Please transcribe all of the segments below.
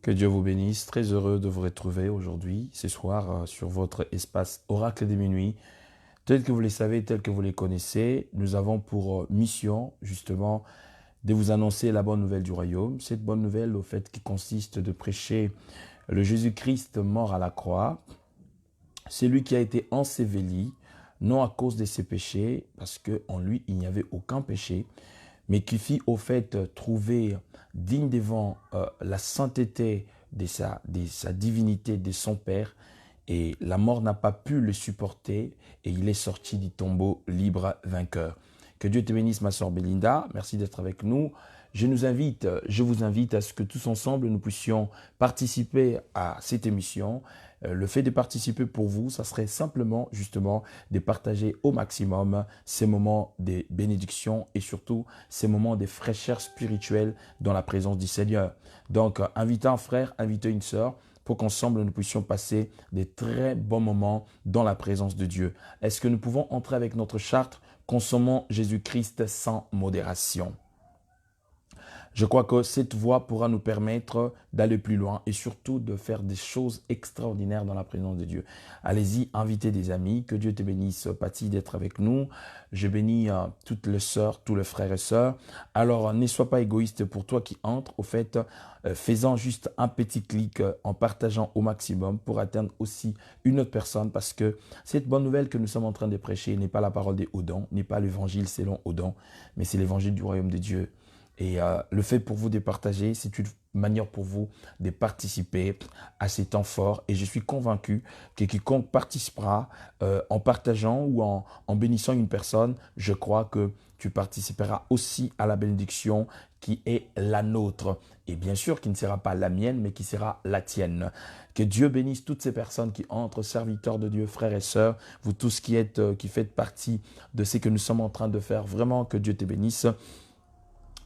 Que Dieu vous bénisse. Très heureux de vous retrouver aujourd'hui, ce soir, sur votre espace Oracle des Minuit. Tel que vous les savez, tel que vous les connaissez, nous avons pour mission, justement, de vous annoncer la bonne nouvelle du royaume. Cette bonne nouvelle, au fait, qui consiste de prêcher le Jésus-Christ mort à la croix, celui qui a été enseveli, non à cause de ses péchés, parce qu'en lui, il n'y avait aucun péché, mais qui fit au fait trouver digne devant la sainteté de sa divinité, de son Père, et la mort n'a pas pu le supporter, et il est sorti du tombeau libre, vainqueur. Que Dieu te bénisse, ma sœur Belinda, merci d'être avec nous. Je vous invite à ce que tous ensemble, nous puissions participer à cette émission. Le fait de participer pour vous, ça serait simplement, justement, de partager au maximum ces moments de bénédiction et surtout ces moments de fraîcheur spirituelle dans la présence du Seigneur. Donc, invitez un frère, invitez une sœur pour qu'ensemble nous puissions passer des très bons moments dans la présence de Dieu. Est-ce que nous pouvons entrer avec notre charte « Consommons Jésus-Christ sans modération ». Je crois que cette voie pourra nous permettre d'aller plus loin et surtout de faire des choses extraordinaires dans la présence de Dieu. Allez-y, invitez des amis. Que Dieu te bénisse, Patty, d'être avec nous. Je bénis toutes les sœurs, tous les frères et sœurs. Alors, ne sois pas égoïste pour toi qui entre. Au fait, faisant juste un petit clic en partageant au maximum pour atteindre aussi une autre personne, parce que cette bonne nouvelle que nous sommes en train de prêcher n'est pas la parole des Odons, n'est pas l'évangile selon Odon, mais c'est l'évangile du royaume de Dieu. Et le fait pour vous de partager, c'est une manière pour vous de participer à ces temps forts. Et je suis convaincu que quiconque participera en partageant ou en bénissant une personne, je crois que tu participeras aussi à la bénédiction qui est la nôtre. Et bien sûr, qui ne sera pas la mienne, mais qui sera la tienne. Que Dieu bénisse toutes ces personnes qui entrent, serviteurs de Dieu, frères et sœurs, vous tous qui faites partie de ce que nous sommes en train de faire. Vraiment, que Dieu te bénisse.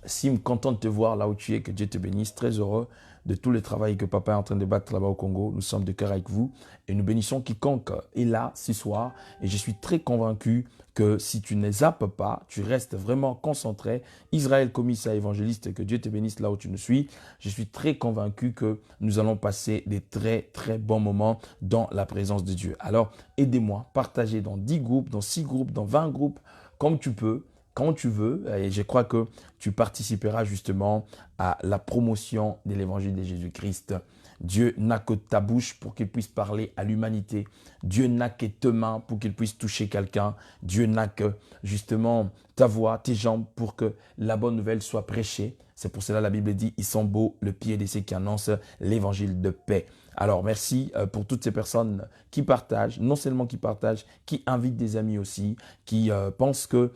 Sim, content de te voir là où tu es, que Dieu te bénisse, très heureux de tout le travail que papa est en train de battre là-bas au Congo. Nous sommes de cœur avec vous et nous bénissons quiconque est là ce soir. Et je suis très convaincu que si tu ne zappes pas, tu restes vraiment concentré. Israël, commissaire évangéliste, que Dieu te bénisse là où tu nous suis. Je suis très convaincu que nous allons passer des très très bons moments dans la présence de Dieu. Alors aidez-moi, partagez dans 10 groupes, dans 6 groupes, dans 20 groupes, comme tu peux. Quand tu veux, et je crois que tu participeras justement à la promotion de l'évangile de Jésus-Christ. Dieu n'a que ta bouche pour qu'il puisse parler à l'humanité. Dieu n'a que tes mains pour qu'il puisse toucher quelqu'un. Dieu n'a que justement ta voix, tes jambes pour que la bonne nouvelle soit prêchée. C'est pour cela que la Bible dit, ils sont beaux le pied de ceux qui annoncent l'évangile de paix. Alors, merci pour toutes ces personnes qui partagent, non seulement qui partagent, qui invitent des amis aussi, qui pensent qu'ils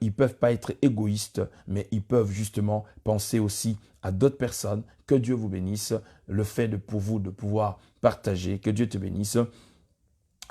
ne peuvent pas être égoïstes, mais ils peuvent justement penser aussi à d'autres personnes. Que Dieu vous bénisse. Le fait pour vous de pouvoir partager, que Dieu te bénisse.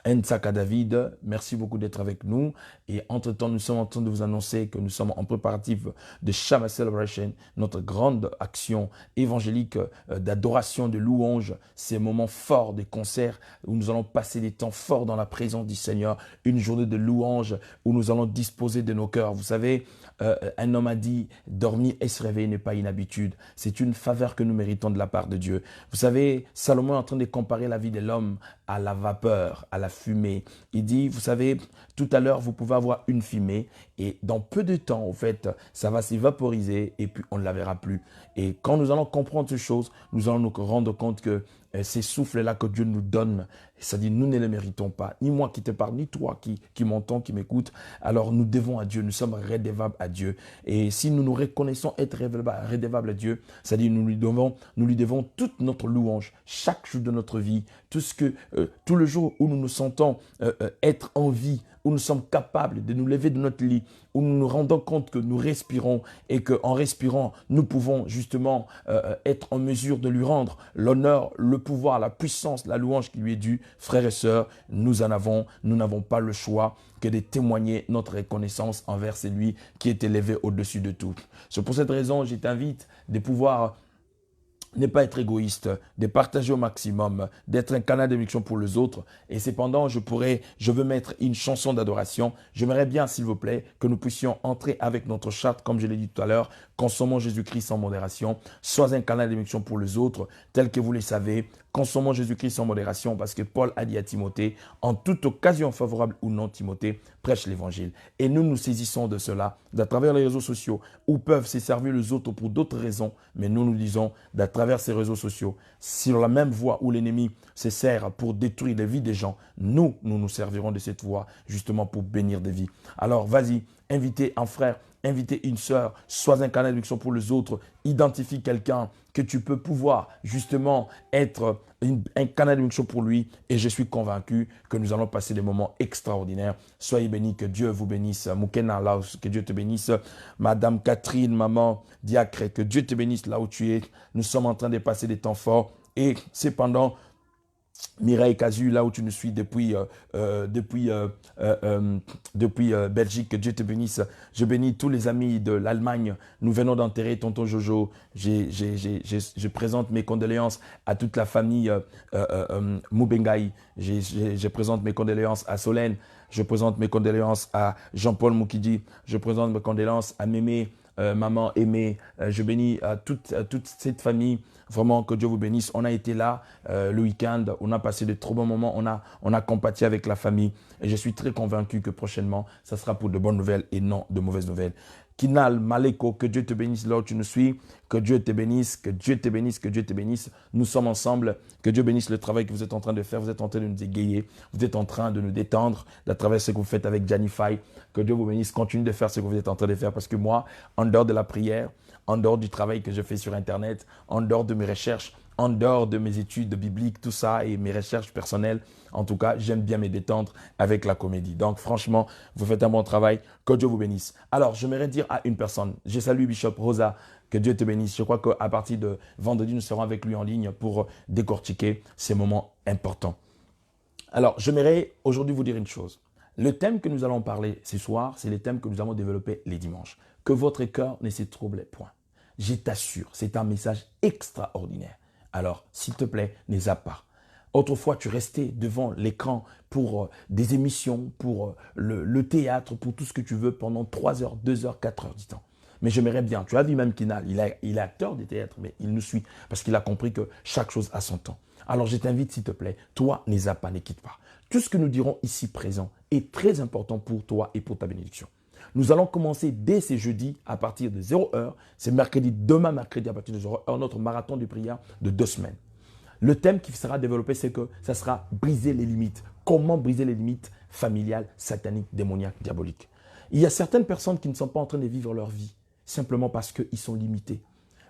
Nsaka David, merci beaucoup d'être avec nous. Et entre-temps, nous sommes en train de vous annoncer que nous sommes en préparatif de Shabbat Celebration, notre grande action évangélique d'adoration, de louange, ces moments forts des concerts où nous allons passer des temps forts dans la présence du Seigneur, une journée de louange où nous allons disposer de nos cœurs. Vous savez, un homme a dit, dormir et se réveiller n'est pas une habitude. C'est une faveur que nous méritons de la part de Dieu. Vous savez, Salomon est en train de comparer la vie de l'homme à la vapeur, à la fumée. Il dit, vous savez, tout à l'heure, vous pouvez avoir une fumée et dans peu de temps, au fait, ça va s'évaporiser et puis on ne la verra plus. Et quand nous allons comprendre ces choses, nous allons nous rendre compte que ces souffles-là que Dieu nous donne, c'est-à-dire nous ne les méritons pas, ni moi qui te parle, ni toi qui m'entends, qui m'écoute. Alors nous devons à Dieu, nous sommes redevables à Dieu. Et si nous nous reconnaissons être redevables à Dieu, c'est-à-dire nous lui devons toute notre louange, chaque jour de notre vie, tout le jour où nous nous sentons être en vie, où nous sommes capables de nous lever de notre lit, où nous nous rendons compte que nous respirons et qu'en respirant, nous pouvons justement être en mesure de lui rendre l'honneur, le pouvoir, la puissance, la louange qui lui est due. Frères et sœurs, nous n'avons pas le choix que de témoigner notre reconnaissance envers celui qui est élevé au-dessus de tout. C'est pour cette raison, je t'invite de pouvoir ne pas être égoïste, de partager au maximum, d'être un canal d'émission pour les autres. Et cependant, je veux mettre une chanson d'adoration. J'aimerais bien, s'il vous plaît, que nous puissions entrer avec notre charte, comme je l'ai dit tout à l'heure, consommons Jésus-Christ en modération. Sois un canal d'émission pour les autres, tel que vous le savez. Consommons Jésus-Christ en modération, parce que Paul a dit à Timothée, en toute occasion favorable ou non, Timothée, prêche l'évangile. Et nous nous saisissons de cela, d'à travers les réseaux sociaux, où peuvent se servir les autres pour d'autres raisons, mais nous nous disons, d'à travers ces réseaux sociaux, sur la même voie où l'ennemi se sert pour détruire les vies des gens, nous nous servirons de cette voie justement pour bénir des vies. Alors vas-y, invitez un frère, invitez une sœur, sois un canal d'émission pour les autres, identifie quelqu'un que tu peux pouvoir justement être un canal d'émission pour lui, et je suis convaincu que nous allons passer des moments extraordinaires. Soyez bénis, que Dieu vous bénisse. Moukena Laos, que Dieu te bénisse. Madame Catherine, maman Diacre, que Dieu te bénisse là où tu es. Nous sommes en train de passer des temps forts, et cependant, Mireille Cazu, là où tu nous suis depuis Belgique, que Dieu te bénisse. Je bénis tous les amis de l'Allemagne. Nous venons d'enterrer tonton Jojo. Je présente mes condoléances à toute la famille Moubengaï. Je présente mes condoléances à Solène. Je présente mes condoléances à Jean-Paul Moukidi. Je présente mes condoléances à Mémé. Maman aimée, je bénis toute cette famille, vraiment que Dieu vous bénisse. On a été là le week-end, on a passé de trop bons moments, on a compati avec la famille, et je suis très convaincu que prochainement, ça sera pour de bonnes nouvelles et non de mauvaises nouvelles. Kinal, Maleko, que Dieu te bénisse là où tu nous suis, que Dieu te bénisse, que Dieu te bénisse, que Dieu te bénisse. Nous sommes ensemble, que Dieu bénisse le travail que vous êtes en train de faire, vous êtes en train de nous égayer, vous êtes en train de nous détendre à travers ce que vous faites avec Janify. Que Dieu vous bénisse, continuez de faire ce que vous êtes en train de faire, parce que moi, en dehors de la prière, en dehors du travail que je fais sur Internet, en dehors de mes recherches, en dehors de mes études bibliques, tout ça, et mes recherches personnelles, en tout cas, j'aime bien me détendre avec la comédie. Donc, franchement, vous faites un bon travail. Que Dieu vous bénisse. Alors, j'aimerais dire à une personne, je salue Bishop Rosa, que Dieu te bénisse. Je crois qu'à partir de vendredi, nous serons avec lui en ligne pour décortiquer ces moments importants. Alors, j'aimerais aujourd'hui vous dire une chose. Le thème que nous allons parler ce soir, c'est le thème que nous allons développer les dimanches. Que votre cœur ne se trouble point. Je t'assure, c'est un message extraordinaire. Alors, s'il te plaît, ne zappe pas. Autrefois, tu restais devant l'écran pour des émissions, pour le théâtre, pour tout ce que tu veux pendant 3 heures, 2 heures, 4 heures du temps. Mais j'aimerais bien, tu as vu même Kinal, il est acteur de théâtre, mais il nous suit parce qu'il a compris que chaque chose a son temps. Alors je t'invite, s'il te plaît, toi, ne zappe pas, ne quitte pas. Tout ce que nous dirons ici présent est très important pour toi et pour ta bénédiction. Nous allons commencer dès ce jeudi à partir de 0h. C'est mercredi, demain mercredi à partir de 0h, notre marathon de prière de 2 semaines. Le thème qui sera développé, c'est que ça sera briser les limites. Comment briser les limites familiales, sataniques, démoniaques, diaboliques. Il y a certaines personnes qui ne sont pas en train de vivre leur vie simplement parce qu'ils sont limités.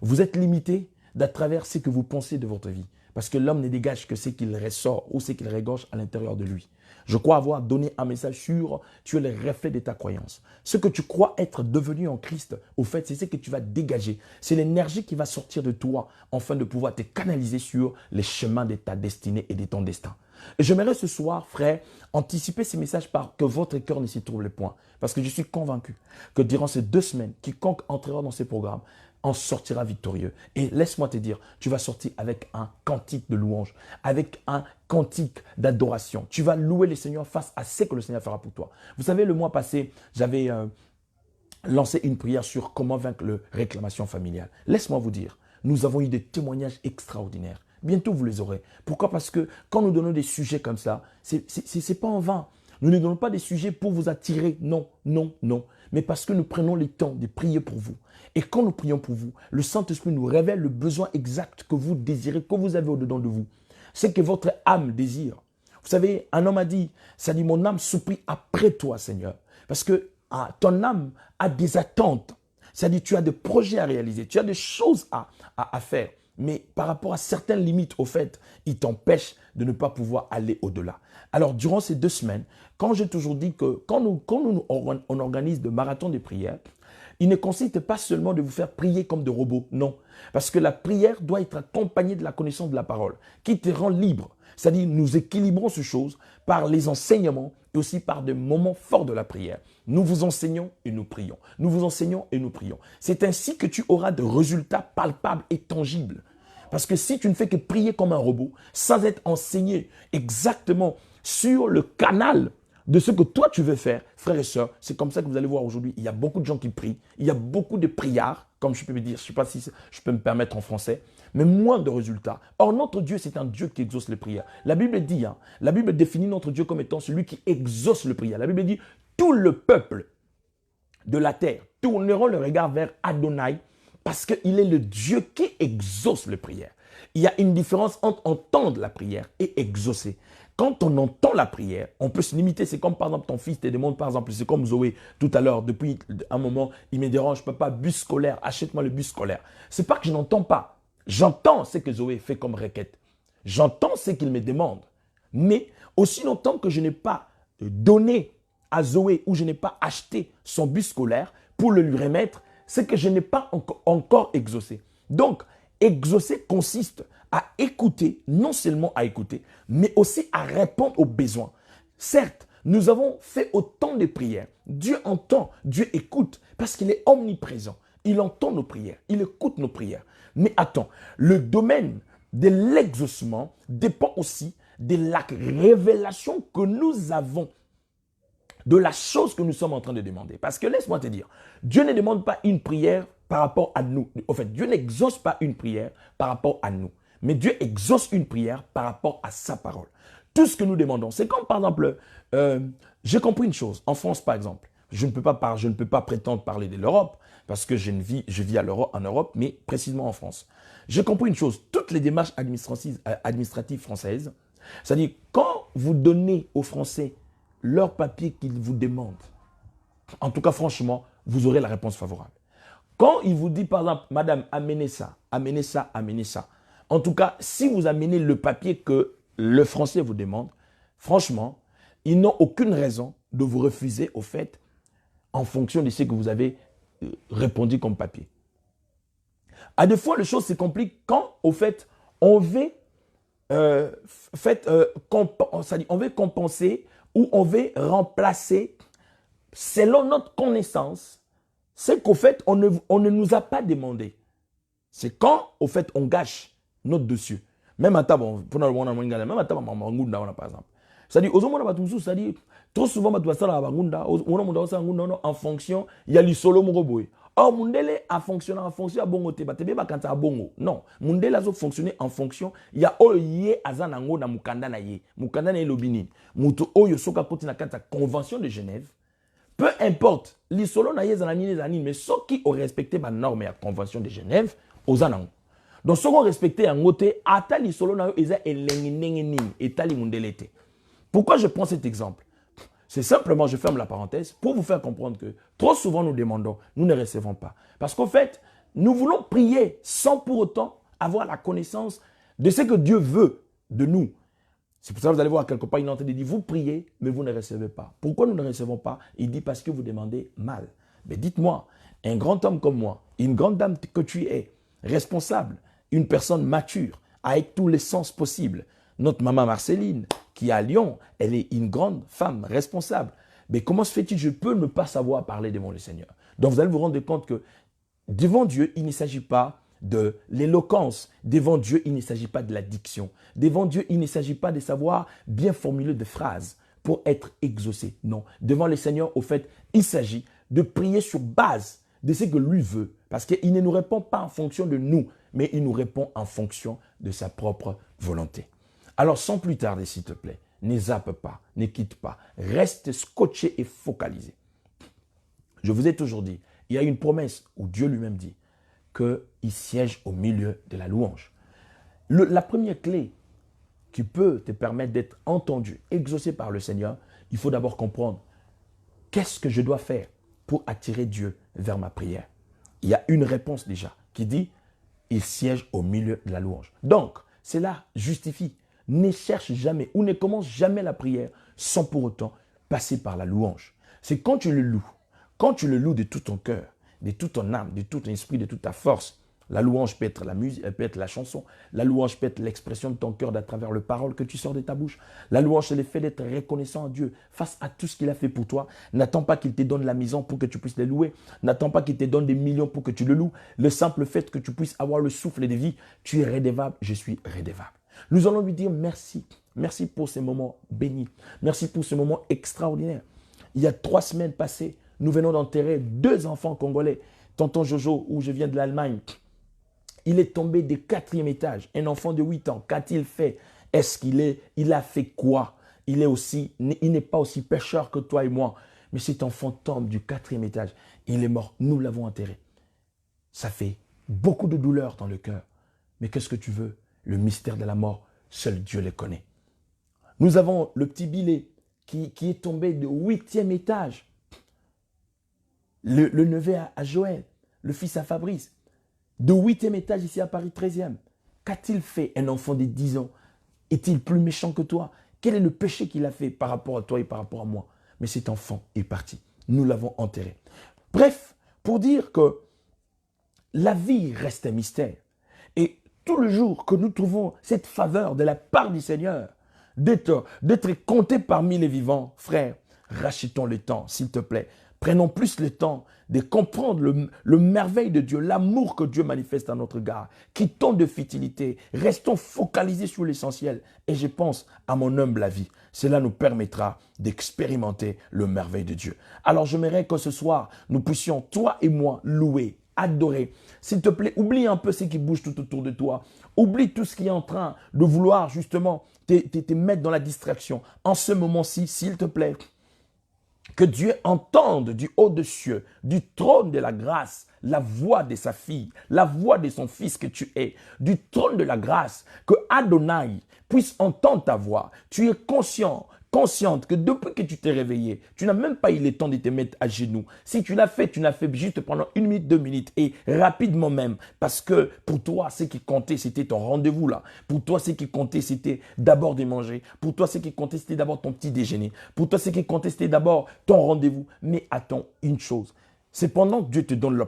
Vous êtes limité d'à travers ce que vous pensez de votre vie. Parce que l'homme ne dégage que ce qu'il ressort ou ce qu'il regorge à l'intérieur de lui. Je crois avoir donné un message sur tu es le reflet de ta croyance. Ce que tu crois être devenu en Christ, au fait, c'est ce que tu vas dégager. C'est l'énergie qui va sortir de toi afin de pouvoir te canaliser sur les chemins de ta destinée et de ton destin. Et j'aimerais ce soir, frère, anticiper ces messages par que votre cœur ne s'y trouble point. Parce que je suis convaincu que durant ces 2 semaines, quiconque entrera dans ces programmes en sortira victorieux. Et laisse-moi te dire, tu vas sortir avec un cantique de louange, avec un cantique d'adoration. Tu vas louer le Seigneur face à ce que le Seigneur fera pour toi. Vous savez, le mois passé, j'avais lancé une prière sur comment vaincre la réclamation familiale. Laisse-moi vous dire, nous avons eu des témoignages extraordinaires. Bientôt, vous les aurez. Pourquoi? Parce que quand nous donnons des sujets comme ça, c'est pas en vain. Nous ne donnons pas des sujets pour vous attirer. Non, non, non. Mais parce que nous prenons le temps de prier pour vous. Et quand nous prions pour vous, le Saint-Esprit nous révèle le besoin exact que vous désirez, que vous avez au-dedans de vous. C'est que votre âme désire. Vous savez, un homme a dit, ça dit, mon âme supplie après toi, Seigneur. Parce que ton âme a des attentes. Ça dit, tu as des projets à réaliser, tu as des choses à faire. Mais par rapport à certaines limites, au fait, il t'empêche de ne pas pouvoir aller au-delà. Alors, durant ces 2 semaines, quand j'ai toujours dit que quand on organise de marathons de prière, il ne consiste pas seulement de vous faire prier comme des robots, non. Parce que la prière doit être accompagnée de la connaissance de la parole, qui te rend libre. C'est-à-dire, nous équilibrons ces choses par les enseignements et aussi par des moments forts de la prière. Nous vous enseignons et nous prions. Nous vous enseignons et nous prions. C'est ainsi que tu auras des résultats palpables et tangibles. Parce que si tu ne fais que prier comme un robot, sans être enseigné exactement sur le canal de ce que toi tu veux faire, frères et sœurs, c'est comme ça que vous allez voir aujourd'hui, il y a beaucoup de gens qui prient, il y a beaucoup de prières, comme je peux me dire, je ne sais pas si je peux me permettre en français, mais moins de résultats. Or, notre Dieu, c'est un Dieu qui exauce les prières. La Bible dit, la Bible définit notre Dieu comme étant celui qui exauce les prières. La Bible dit, tout le peuple de la terre tourneront le regard vers Adonai parce qu'il est le Dieu qui exauce les prières. Il y a une différence entre entendre la prière et exaucer. Quand on entend la prière, on peut se limiter. C'est comme par exemple ton fils te demande, par exemple, c'est comme Zoé tout à l'heure, depuis un moment, il me dérange, papa, bus scolaire, achète-moi le bus scolaire. C'est pas que je n'entends pas. J'entends ce que Zoé fait comme requête. J'entends ce qu'il me demande. Mais aussi longtemps que je n'ai pas donné à Zoé ou je n'ai pas acheté son bus scolaire pour le lui remettre, c'est que je n'ai pas encore exaucé. Donc, exaucer consiste à écouter, non seulement à écouter, mais aussi à répondre aux besoins. Certes, nous avons fait autant de prières. Dieu entend, Dieu écoute, parce qu'il est omniprésent. Il entend nos prières, il écoute nos prières. Mais attends, le domaine de l'exaucement dépend aussi de la révélation que nous avons de la chose que nous sommes en train de demander. Parce que laisse-moi te dire, Dieu ne demande pas une prière par rapport à nous. En fait, Dieu n'exauce pas une prière par rapport à nous. Mais Dieu exauce une prière par rapport à sa parole. Tout ce que nous demandons, c'est comme par exemple, j'ai compris une chose. En France, par exemple, je ne peux pas prétendre parler de l'Europe parce que je vis en Europe, mais précisément en France. J'ai compris une chose. Toutes les démarches administratives françaises, c'est-à-dire quand vous donnez aux Français leur papier qu'ils vous demandent, en tout cas, franchement, vous aurez la réponse favorable. Quand il vous dit, par exemple, madame, amenez ça, amenez ça, amenez ça. En tout cas, si vous amenez le papier que le Français vous demande, franchement, ils n'ont aucune raison de vous refuser au fait en fonction de ce que vous avez répondu comme papier. À deux fois, les choses se compliquent quand, au fait, on veut, on veut compenser ou on veut remplacer, selon notre connaissance, ce qu'au fait, on ne nous a pas demandé. C'est quand, au fait, on gâche notre dessus. Même à table, même à table, par exemple. C'est-à-dire, c'est-à-dire, trop souvent, en fonction, il y a le solo mogoboy. Or, Mundele a fonctionné en fonction à bongo teba tebe ba kanta bongo. Non, Mundele a fonctionné en fonction il y a oye azanango na mukanda na ye. Mukanda na lobini. Muto oyo soka koti na kanta convention de Genève. Peu importe, li solo na ye zanani mais ceux qui ont respecté ma norme et la convention de Genève, ozanango. Donc ceux qui ont respecté en côté ata li solo na yo eza elengi etali Mundele te. Pourquoi je prends cet exemple? C'est simplement, je ferme la parenthèse, pour vous faire comprendre que trop souvent nous demandons, nous ne recevons pas. Parce qu'en fait, nous voulons prier sans pour autant avoir la connaissance de ce que Dieu veut de nous. C'est pour ça que vous allez voir quelque part, il est en train de dire, vous priez, mais vous ne recevez pas. Pourquoi nous ne recevons pas? Il dit parce que vous demandez mal. Mais dites-moi, un grand homme comme moi, une grande dame que tu es, responsable, une personne mature, avec tous les sens possibles, notre maman Marceline, qui est à Lyon, elle est une grande femme responsable. Mais comment se fait-il que je peux ne pas savoir parler devant le Seigneur? Donc vous allez vous rendre compte que devant Dieu, il ne s'agit pas de l'éloquence. Devant Dieu, il ne s'agit pas de la diction. Devant Dieu, il ne s'agit pas de savoir bien formuler des phrases pour être exaucé. Non. Devant le Seigneur, au fait, il s'agit de prier sur base de ce que lui veut. Parce qu'il ne nous répond pas en fonction de nous, mais il nous répond en fonction de sa propre volonté. Alors, sans plus tarder, s'il te plaît, ne zappe pas, ne quitte pas. Reste scotché et focalisé. Je vous ai toujours dit, il y a une promesse où Dieu lui-même dit qu'il siège au milieu de la louange. La première clé qui peut te permettre d'être entendu, exaucé par le Seigneur, il faut d'abord comprendre qu'est-ce que je dois faire pour attirer Dieu vers ma prière. Il y a une réponse déjà qui dit, il siège au milieu de la louange. Donc, cela justifie. Ne cherche jamais ou ne commence jamais la prière sans pour autant passer par la louange. C'est quand tu le loues de tout ton cœur, de toute ton âme, de tout ton esprit, de toute ta force, La louange peut être la musique, elle peut être la chanson. La louange peut être l'expression de ton cœur à travers les paroles que tu sors de ta bouche. La louange, c'est le fait d'être reconnaissant à Dieu face à tout ce qu'il a fait pour toi. N'attends pas qu'il te donne la maison pour que tu puisses les louer. N'attends pas qu'il te donne des millions pour que tu le loues. Le simple fait que tu puisses avoir le souffle de vie, tu es redevable, je suis redevable. Nous allons lui dire merci. Merci pour ces moments bénis. Merci pour ce moment extraordinaire. Il y a 3 semaines passées, nous venons d'enterrer 2 enfants congolais. Tonton Jojo, où je viens de l'Allemagne, il est tombé du 4e étage. Un enfant de 8 ans, qu'a-t-il fait? Il a fait quoi? Il n'est pas aussi pécheur que toi et moi. Mais cet enfant tombe du 4e étage. Il est mort. Nous l'avons enterré. Ça fait beaucoup de douleur dans le cœur. Mais qu'est-ce que tu veux? Le mystère de la mort, seul Dieu le connaît. Nous avons le petit Billet qui est tombé du 8e étage. Le neveu à Joël, le fils à Fabrice. De 8e étage ici à Paris 13e. Qu'a-t-il fait un enfant de 10 ans? Est-il plus méchant que toi? Quel est le péché qu'il a fait par rapport à toi et par rapport à moi? Mais cet enfant est parti. Nous l'avons enterré. Bref, pour dire que la vie reste un mystère. Et tout le jour que nous trouvons cette faveur de la part du Seigneur, d'être compté parmi les vivants, frère, rachetons le temps, s'il te plaît. Prenons plus le temps de comprendre le merveille de Dieu, l'amour que Dieu manifeste à notre égard. Quittons de futilité, restons focalisés sur l'essentiel. Et je pense à mon humble avis, cela nous permettra d'expérimenter le merveille de Dieu. Alors j'aimerais que ce soir, nous puissions, toi et moi, louer, adorer. S'il te plaît, oublie un peu ce qui bouge tout autour de toi. Oublie tout ce qui est en train de vouloir justement te mettre dans la distraction. En ce moment-ci, s'il te plaît, que Dieu entende du haut des cieux, du trône de la grâce, la voix de sa fille, la voix de son fils que tu es, du trône de la grâce, que Adonai puisse entendre ta voix. Tu es consciente que depuis que tu t'es réveillé, tu n'as même pas eu le temps de te mettre à genoux. Si tu l'as fait juste pendant 1 minute, 2 minutes et rapidement même. Parce que pour toi, ce qui comptait, c'était ton rendez-vous là. Pour toi, ce qui comptait, c'était d'abord de manger. Pour toi, ce qui comptait, c'était d'abord ton petit déjeuner. Pour toi, ce qui comptait, c'était d'abord ton rendez-vous. Mais attends une chose. C'est pendant que Dieu te donne la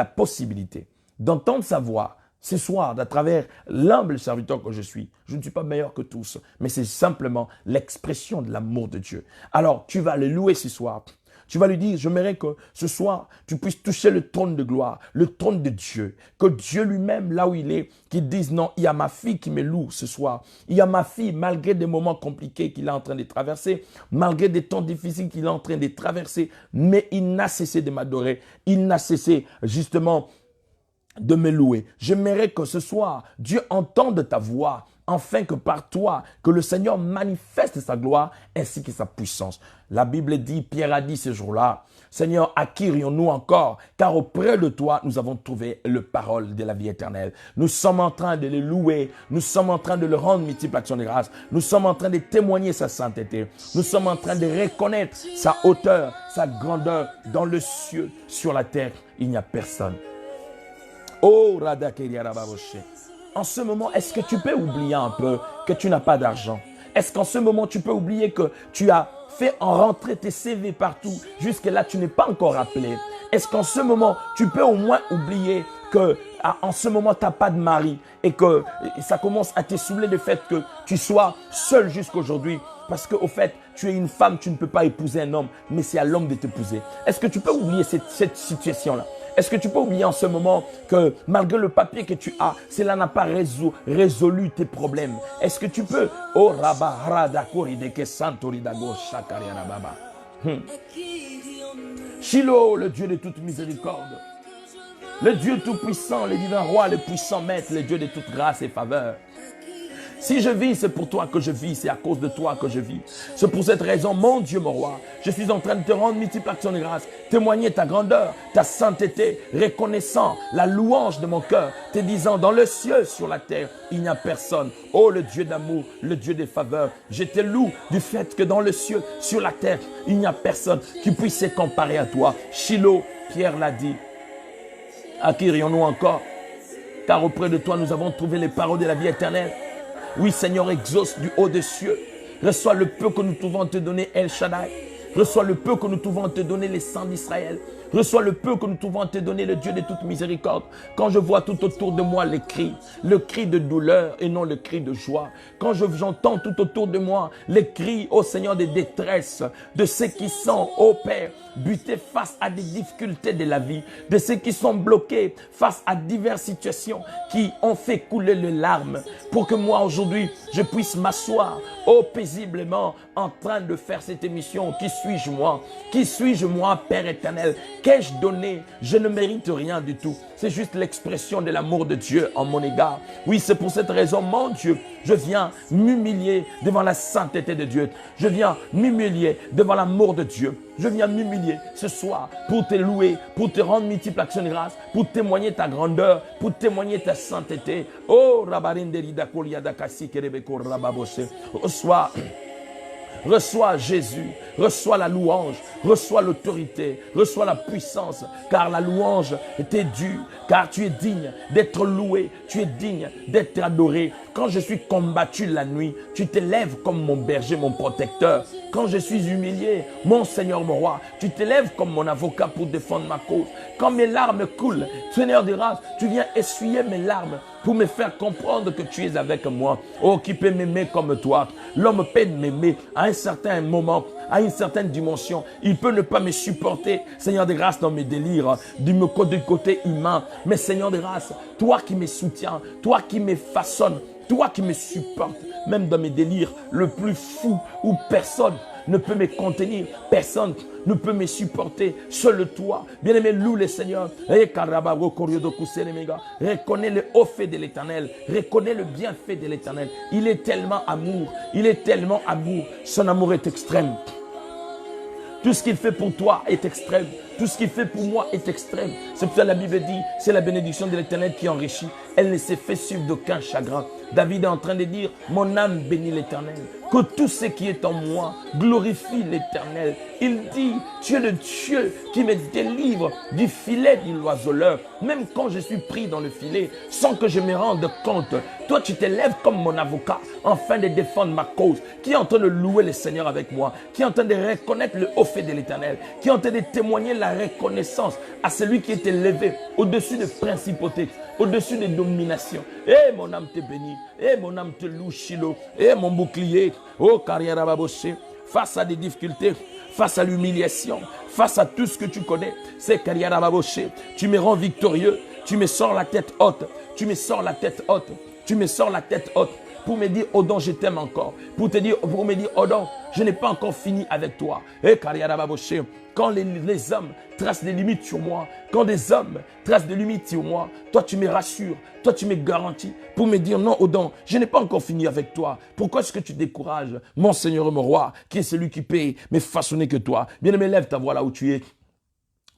possibilité d'entendre sa voix, ce soir, à travers l'humble serviteur que je suis. Je ne suis pas meilleur que tous, mais c'est simplement l'expression de l'amour de Dieu. Alors, tu vas le louer ce soir. Tu vas lui dire, j'aimerais que ce soir, tu puisses toucher le trône de gloire, le trône de Dieu. Que Dieu lui-même, là où il est, qu'il dise, non, il y a ma fille qui me loue ce soir. Il y a ma fille, malgré des moments compliqués qu'il est en train de traverser, malgré des temps difficiles qu'il est en train de traverser, mais il n'a cessé de m'adorer. Il n'a cessé, justement, de me louer. J'aimerais que ce soir, Dieu entende ta voix, afin que par toi, que le Seigneur manifeste sa gloire ainsi que sa puissance. La Bible dit, Pierre a dit ce jour-là, Seigneur, à qui irions-nous encore? Car auprès de toi, nous avons trouvé le parole de la vie éternelle. Nous sommes en train de le louer. Nous sommes en train de le rendre multiple action de grâce. Nous sommes en train de témoigner sa sainteté. Nous sommes en train de reconnaître sa hauteur, sa grandeur dans le ciel, sur la terre. Il n'y a personne. Oh, en ce moment, est-ce que tu peux oublier un peu que tu n'as pas d'argent? Est-ce qu'en ce moment, tu peux oublier que tu as fait en rentrer tes CV partout? Jusque-là, tu n'es pas encore appelé. Est-ce qu'en ce moment, tu peux au moins oublier que en ce moment, tu n'as pas de mari et que ça commence à te saouler le fait que tu sois seul jusqu'aujourd'hui? Parce qu'au fait, tu es une femme, tu ne peux pas épouser un homme, mais c'est à l'homme de t'épouser. Est-ce que tu peux oublier cette situation-là? Est-ce que tu peux oublier en ce moment que malgré le papier que tu as, cela n'a pas résolu tes problèmes? Est-ce que tu peux... Oh, Shiloh, le Dieu de toute miséricorde, le Dieu tout-puissant, le divin roi, le puissant maître, le Dieu de toute grâce et faveur. Si je vis, c'est pour toi que je vis, c'est à cause de toi que je vis. C'est pour cette raison, mon Dieu, mon roi, je suis en train de te rendre multiple action de grâce, témoigner ta grandeur, ta sainteté, reconnaissant la louange de mon cœur, te disant dans le ciel, sur la terre, il n'y a personne. Oh, le Dieu d'amour, le Dieu des faveurs, je te loue du fait que dans le ciel, sur la terre, il n'y a personne qui puisse se comparer à toi. Shiloh, Pierre l'a dit. À qui irions-nous encore? Car auprès de toi, nous avons trouvé les paroles de la vie éternelle. Oui, Seigneur, exauce du haut des cieux. Reçois le peu que nous pouvons te donner, El Shaddai. Reçois le peu que nous pouvons te donner, les saints d'Israël. Reçois le peu que nous trouvons à te donner, le Dieu de toute miséricorde. Quand je vois tout autour de moi les cris, le cri de douleur et non le cri de joie. Quand j'entends tout autour de moi les cris, ô Seigneur, de détresse, de ceux qui sont, ô Père, butés face à des difficultés de la vie, de ceux qui sont bloqués face à diverses situations qui ont fait couler les larmes, pour que moi aujourd'hui, je puisse m'asseoir, ô paisiblement, en train de faire cette émission. Qui suis-je moi? Qui suis-je moi, Père éternel? Qu'ai-je donné? Je ne mérite rien du tout. C'est juste l'expression de l'amour de Dieu en mon égard. Oui, c'est pour cette raison, mon Dieu, je viens m'humilier devant la sainteté de Dieu. Je viens m'humilier devant l'amour de Dieu. Je viens m'humilier ce soir pour te louer, pour te rendre multiple action de grâce, pour témoigner ta grandeur, pour témoigner ta sainteté. Oh, reçois Jésus, reçois la louange, reçois l'autorité, reçois la puissance, car la louange t'est due, car tu es digne d'être loué, tu es digne d'être adoré. Quand je suis combattu la nuit, tu t'élèves comme mon berger, mon protecteur. Quand je suis humilié, mon Seigneur, mon roi, tu t'élèves comme mon avocat pour défendre ma cause. Quand mes larmes coulent, Seigneur de grâce, tu viens essuyer mes larmes pour me faire comprendre que tu es avec moi. Oh, qui peut m'aimer comme toi? L'homme peut m'aimer à un certain moment, à une certaine dimension. Il peut ne pas me supporter, Seigneur de grâce, dans mes délires, du côté humain. Mais Seigneur de grâce, toi qui me soutiens, toi qui me façonnes, toi qui me supportes, même dans mes délires le plus fou où personne ne peut me contenir, personne ne peut me supporter, seul toi. Bien-aimé, loue le Seigneur. Reconnais le haut fait de l'Éternel, reconnais le bienfait de l'Éternel. Il est tellement amour, il est tellement amour, son amour est extrême. Tout ce qu'il fait pour toi est extrême. Tout ce qu'il fait pour moi est extrême. C'est pour ça que la Bible dit, c'est la bénédiction de l'Éternel qui enrichit. Elle ne s'est fait suivre d'aucun chagrin. David est en train de dire, mon âme bénit l'Éternel. Que tout ce qui est en moi glorifie l'Éternel. Il dit, tu es le Dieu qui me délivre du filet de l'oiseleur. Même quand je suis pris dans le filet, sans que je me rende compte, toi tu t'élèves comme mon avocat, afin de défendre ma cause. Qui est en train de louer le Seigneur avec moi, qui est en train de reconnaître le haut fait de l'Éternel, qui est en train de témoigner la reconnaissance à celui qui est élevé au-dessus des principautés, au-dessus des dominations. Eh, mon âme te bénit, eh, mon âme te loue, Shiloh, eh, mon bouclier, oh, carrière à babocher, face à des difficultés, face à l'humiliation, face à tout ce que tu connais, c'est carrière à babocher. Tu me rends victorieux, tu me sors la tête haute, tu me sors la tête haute, tu me sors la tête haute. Pour me dire, Odon, je t'aime encore. Pour me dire, Odon, je n'ai pas encore fini avec toi. Et quand les hommes tracent des limites sur moi, quand des hommes tracent des limites sur moi, toi tu me rassures, toi tu me garantis pour me dire, non, Odon, je n'ai pas encore fini avec toi. Pourquoi est-ce que tu décourages mon Seigneur et mon roi, qui est celui qui paye, mais façonné que toi? Bien-aimé, lève ta voix là où tu es.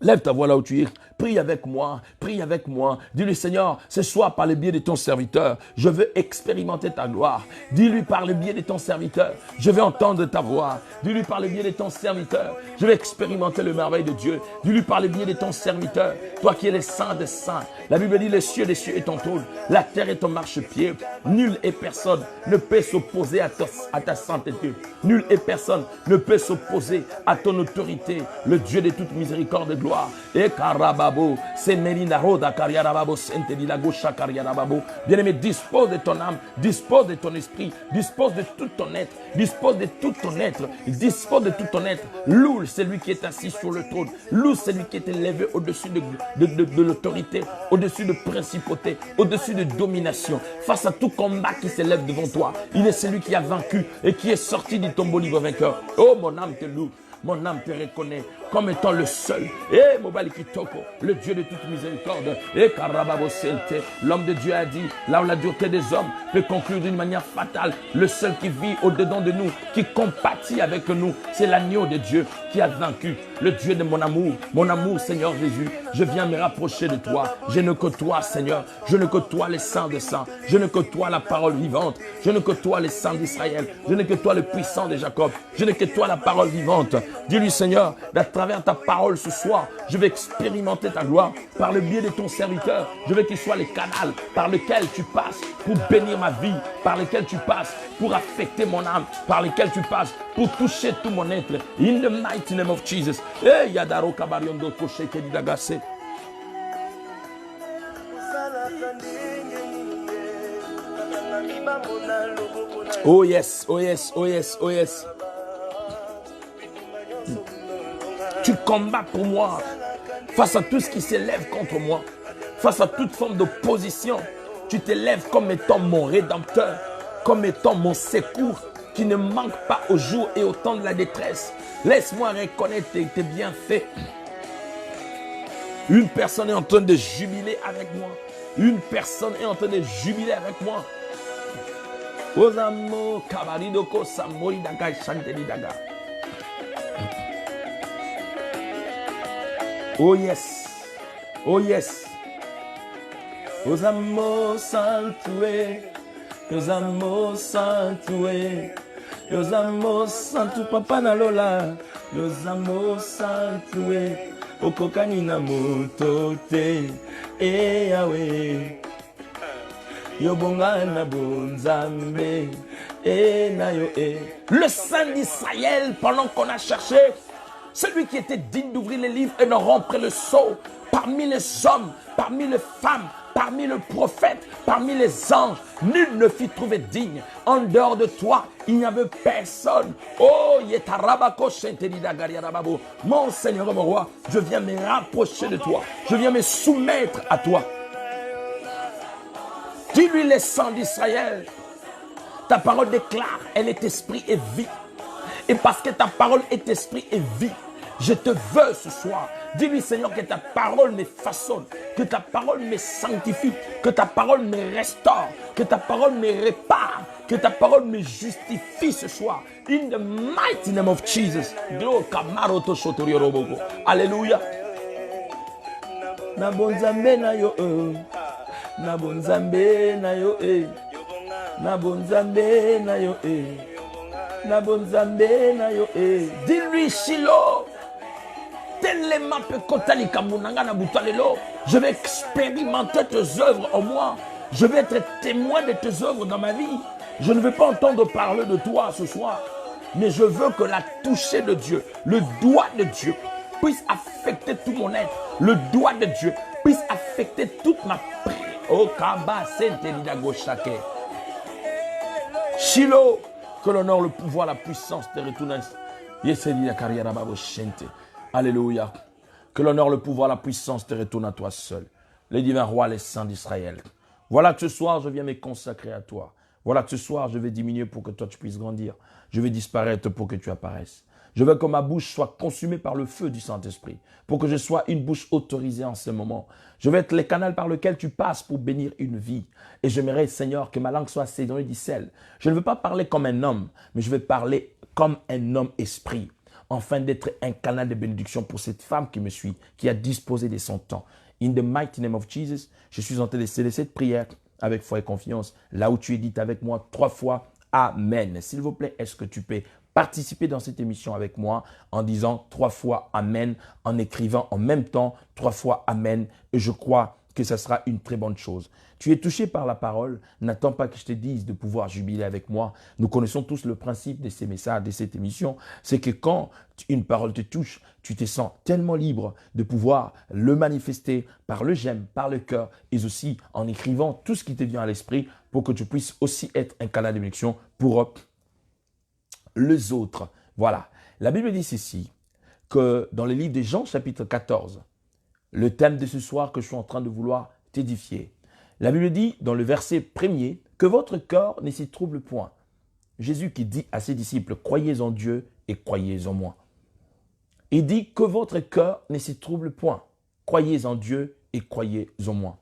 Lève ta voix là où tu es, prie avec moi, prie avec moi. Dis-lui, Seigneur, ce soir par le biais de ton serviteur, je veux expérimenter ta gloire. Dis-lui par le biais de ton serviteur, je veux entendre ta voix. Dis-lui par le biais de ton serviteur, je veux expérimenter le merveille de Dieu. Dis-lui par le biais de ton serviteur, toi qui es le saint des saints. La Bible dit, les cieux est ton trône, la terre est ton marchepied. Nul et personne ne peut s'opposer à ta sainteté. Nul et personne ne peut s'opposer à ton autorité, le Dieu de toute miséricorde et gloire. Et Karababo, c'est Merina Roda Kariarababo, Sente di la Gosha Kariarababo. Bien-aimé, dispose de ton âme, dispose de ton esprit, dispose de tout ton être, dispose de tout ton être, dispose de tout ton être. Loue celui qui est assis sur le trône, loue celui qui est élevé au-dessus de l'autorité, au-dessus de principauté, au-dessus de domination. Face à tout combat qui s'élève devant toi, il est celui qui a vaincu et qui est sorti du tombeau libre vainqueur. Oh, mon âme te loue. Mon âme te reconnaît comme étant le seul. Et Mobali Kitoko, le Dieu de toute miséricorde. Et Karababo Sente, l'homme de Dieu a dit, là où la dureté des hommes peut conclure d'une manière fatale, le seul qui vit au-dedans de nous, qui compatit avec nous, c'est l'agneau de Dieu qui a vaincu, le Dieu de mon amour, Seigneur Jésus. Je viens me rapprocher de toi. Je ne côtoie, Seigneur. Je ne côtoie les saints de saints. Je ne côtoie la parole vivante. Je ne côtoie les saints d'Israël. Je ne côtoie le puissant de Jacob. Je ne côtoie la parole vivante. Dis-lui, Seigneur, à travers ta parole ce soir, je vais expérimenter ta gloire par le biais de ton serviteur. Je veux qu'il soit les canaux par lesquels tu passes pour bénir ma vie, par lesquels tu passes pour affecter mon âme, par lesquels tu passes pour toucher tout mon être. In the mighty name of Jesus. Eh, Yadaro Kabariondo Koshe Kedidagase. Oh yes, oh yes, oh yes, oh yes. Tu combats pour moi face à tout ce qui s'élève contre moi, face à toute forme d'opposition. Tu t'élèves comme étant mon rédempteur, comme étant mon secours qui ne manque pas au jour et au temps de la détresse. Laisse-moi reconnaître tes bienfaits. Une personne est en train de jubiler avec moi. Une personne est en train de jubiler avec moi. Ozamo kabaridoko samori daga shanteli daga. Oh yes. Oh yes. Ozamo santue. Ozamo santue. Ozamo santu papa na lola. Ozamo santue. Okokani na motote. E yawe. Yobonga na bonzambe. E na yo e. Le Saint d'Israël, pendant qu'on a cherché celui qui était digne d'ouvrir les livres et de rompre le sceau, parmi les hommes, parmi les femmes, parmi les prophètes, parmi les anges, nul ne fut trouvé digne. En dehors de toi, il n'y avait personne. Oh, yetarabako shentelida gariarababo. Mon Seigneur, mon roi, je viens me rapprocher de toi. Je viens me soumettre à toi. Dis-lui les sangs d'Israël. Ta parole déclare, elle est esprit et vie. Et parce que ta parole est esprit et vie, je te veux ce soir. Dis-lui, Seigneur, que ta parole me façonne, que ta parole me sanctifie, que ta parole me restaure, que ta parole me répare, que ta parole me justifie ce soir. In the mighty name of Jesus. Alléluia. Na bonzambe na yo na bonzambe na yo na bonzambe na yo na bonzambe na yo dis-lui Shilo tellement pe kotali kamunanga na butalelo. Je vais expérimenter tes œuvres en moi. Je vais être témoin de tes œuvres dans ma vie. Je ne veux pas entendre parler de toi ce soir, mais je veux que la toucher de Dieu, le doigt de Dieu puisse affecter tout mon être. Le doigt de Dieu puisse affecter toute ma prière. Oh, Kaba Sentelidago Shake. Shilo, que l'honneur, le pouvoir, la puissance te retournent. Alléluia. Que l'honneur, le pouvoir, la puissance te retournent à toi seul. Les divins rois, les saints d'Israël. Voilà que ce soir, je viens me consacrer à toi. Voilà que ce soir, je vais diminuer pour que toi, tu puisses grandir. Je vais disparaître pour que tu apparaisses. Je veux que ma bouche soit consumée par le feu du Saint-Esprit, pour que je sois une bouche autorisée en ce moment. Je veux être le canal par lequel tu passes pour bénir une vie. Et j'aimerais, Seigneur, que ma langue soit assaisonnée du sel. Je ne veux pas parler comme un homme, mais je veux parler comme un homme esprit, afin d'être un canal de bénédiction pour cette femme qui me suit, qui a disposé de son temps. In the mighty name of Jesus, je suis en train de célébrer cette prière avec foi et confiance. Là où tu es dit avec moi 3 fois, Amen. S'il vous plaît, est-ce que tu peux participer dans cette émission avec moi en disant 3 fois Amen, en écrivant en même temps 3 fois Amen. Et je crois que ça sera une très bonne chose. Tu es touché par la parole, n'attends pas que je te dise de pouvoir jubiler avec moi. Nous connaissons tous le principe de ces messages, de cette émission. C'est que quand une parole te touche, tu te sens tellement libre de pouvoir le manifester par le j'aime, par le cœur et aussi en écrivant tout ce qui te vient à l'esprit pour que tu puisses aussi être un canal de bénédiction pour les autres. Voilà. La Bible dit ceci, que dans le livre de Jean chapitre 14, le thème de ce soir que je suis en train de vouloir t'édifier. La Bible dit dans le verset 1er que votre cœur ne s'y trouble point. Jésus qui dit à ses disciples, croyez en Dieu et croyez en moi. Il dit que votre cœur ne s'y trouble point. Croyez en Dieu et croyez en moi.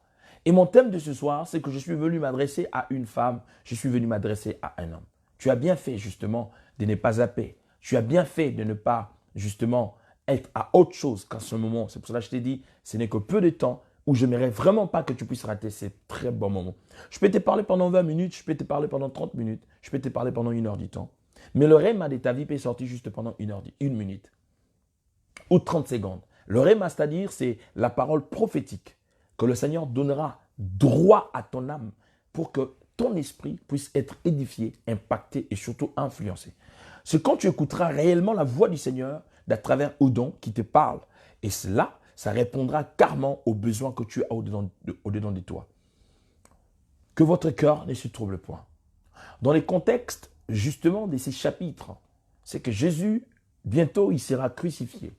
Et mon thème de ce soir, c'est que je suis venu m'adresser à une femme, je suis venu m'adresser à un homme. Tu as bien fait justement de ne pas zapper. Tu as bien fait de ne pas justement être à autre chose qu'à ce moment. C'est pour cela que je t'ai dit, ce n'est que peu de temps où je n'aimerais vraiment pas que tu puisses rater ces très bons moments. Je peux te parler pendant 20 minutes, je peux te parler pendant 30 minutes, je peux te parler pendant 1 heure du temps. Mais le réma de ta vie peut sortir juste pendant 1 heure, 1 minute ou 30 secondes. Le réma, c'est-à-dire, c'est la parole prophétique que le Seigneur donnera droit à ton âme pour que ton esprit puisse être édifié, impacté et surtout influencé. C'est quand tu écouteras réellement la voix du Seigneur d'à travers Odon qui te parle. Et cela, ça répondra carrément aux besoins que tu as au-dedans de toi. Que votre cœur ne se trouble point. Dans les contextes, justement, de ces chapitres, c'est que Jésus, bientôt, il sera crucifié.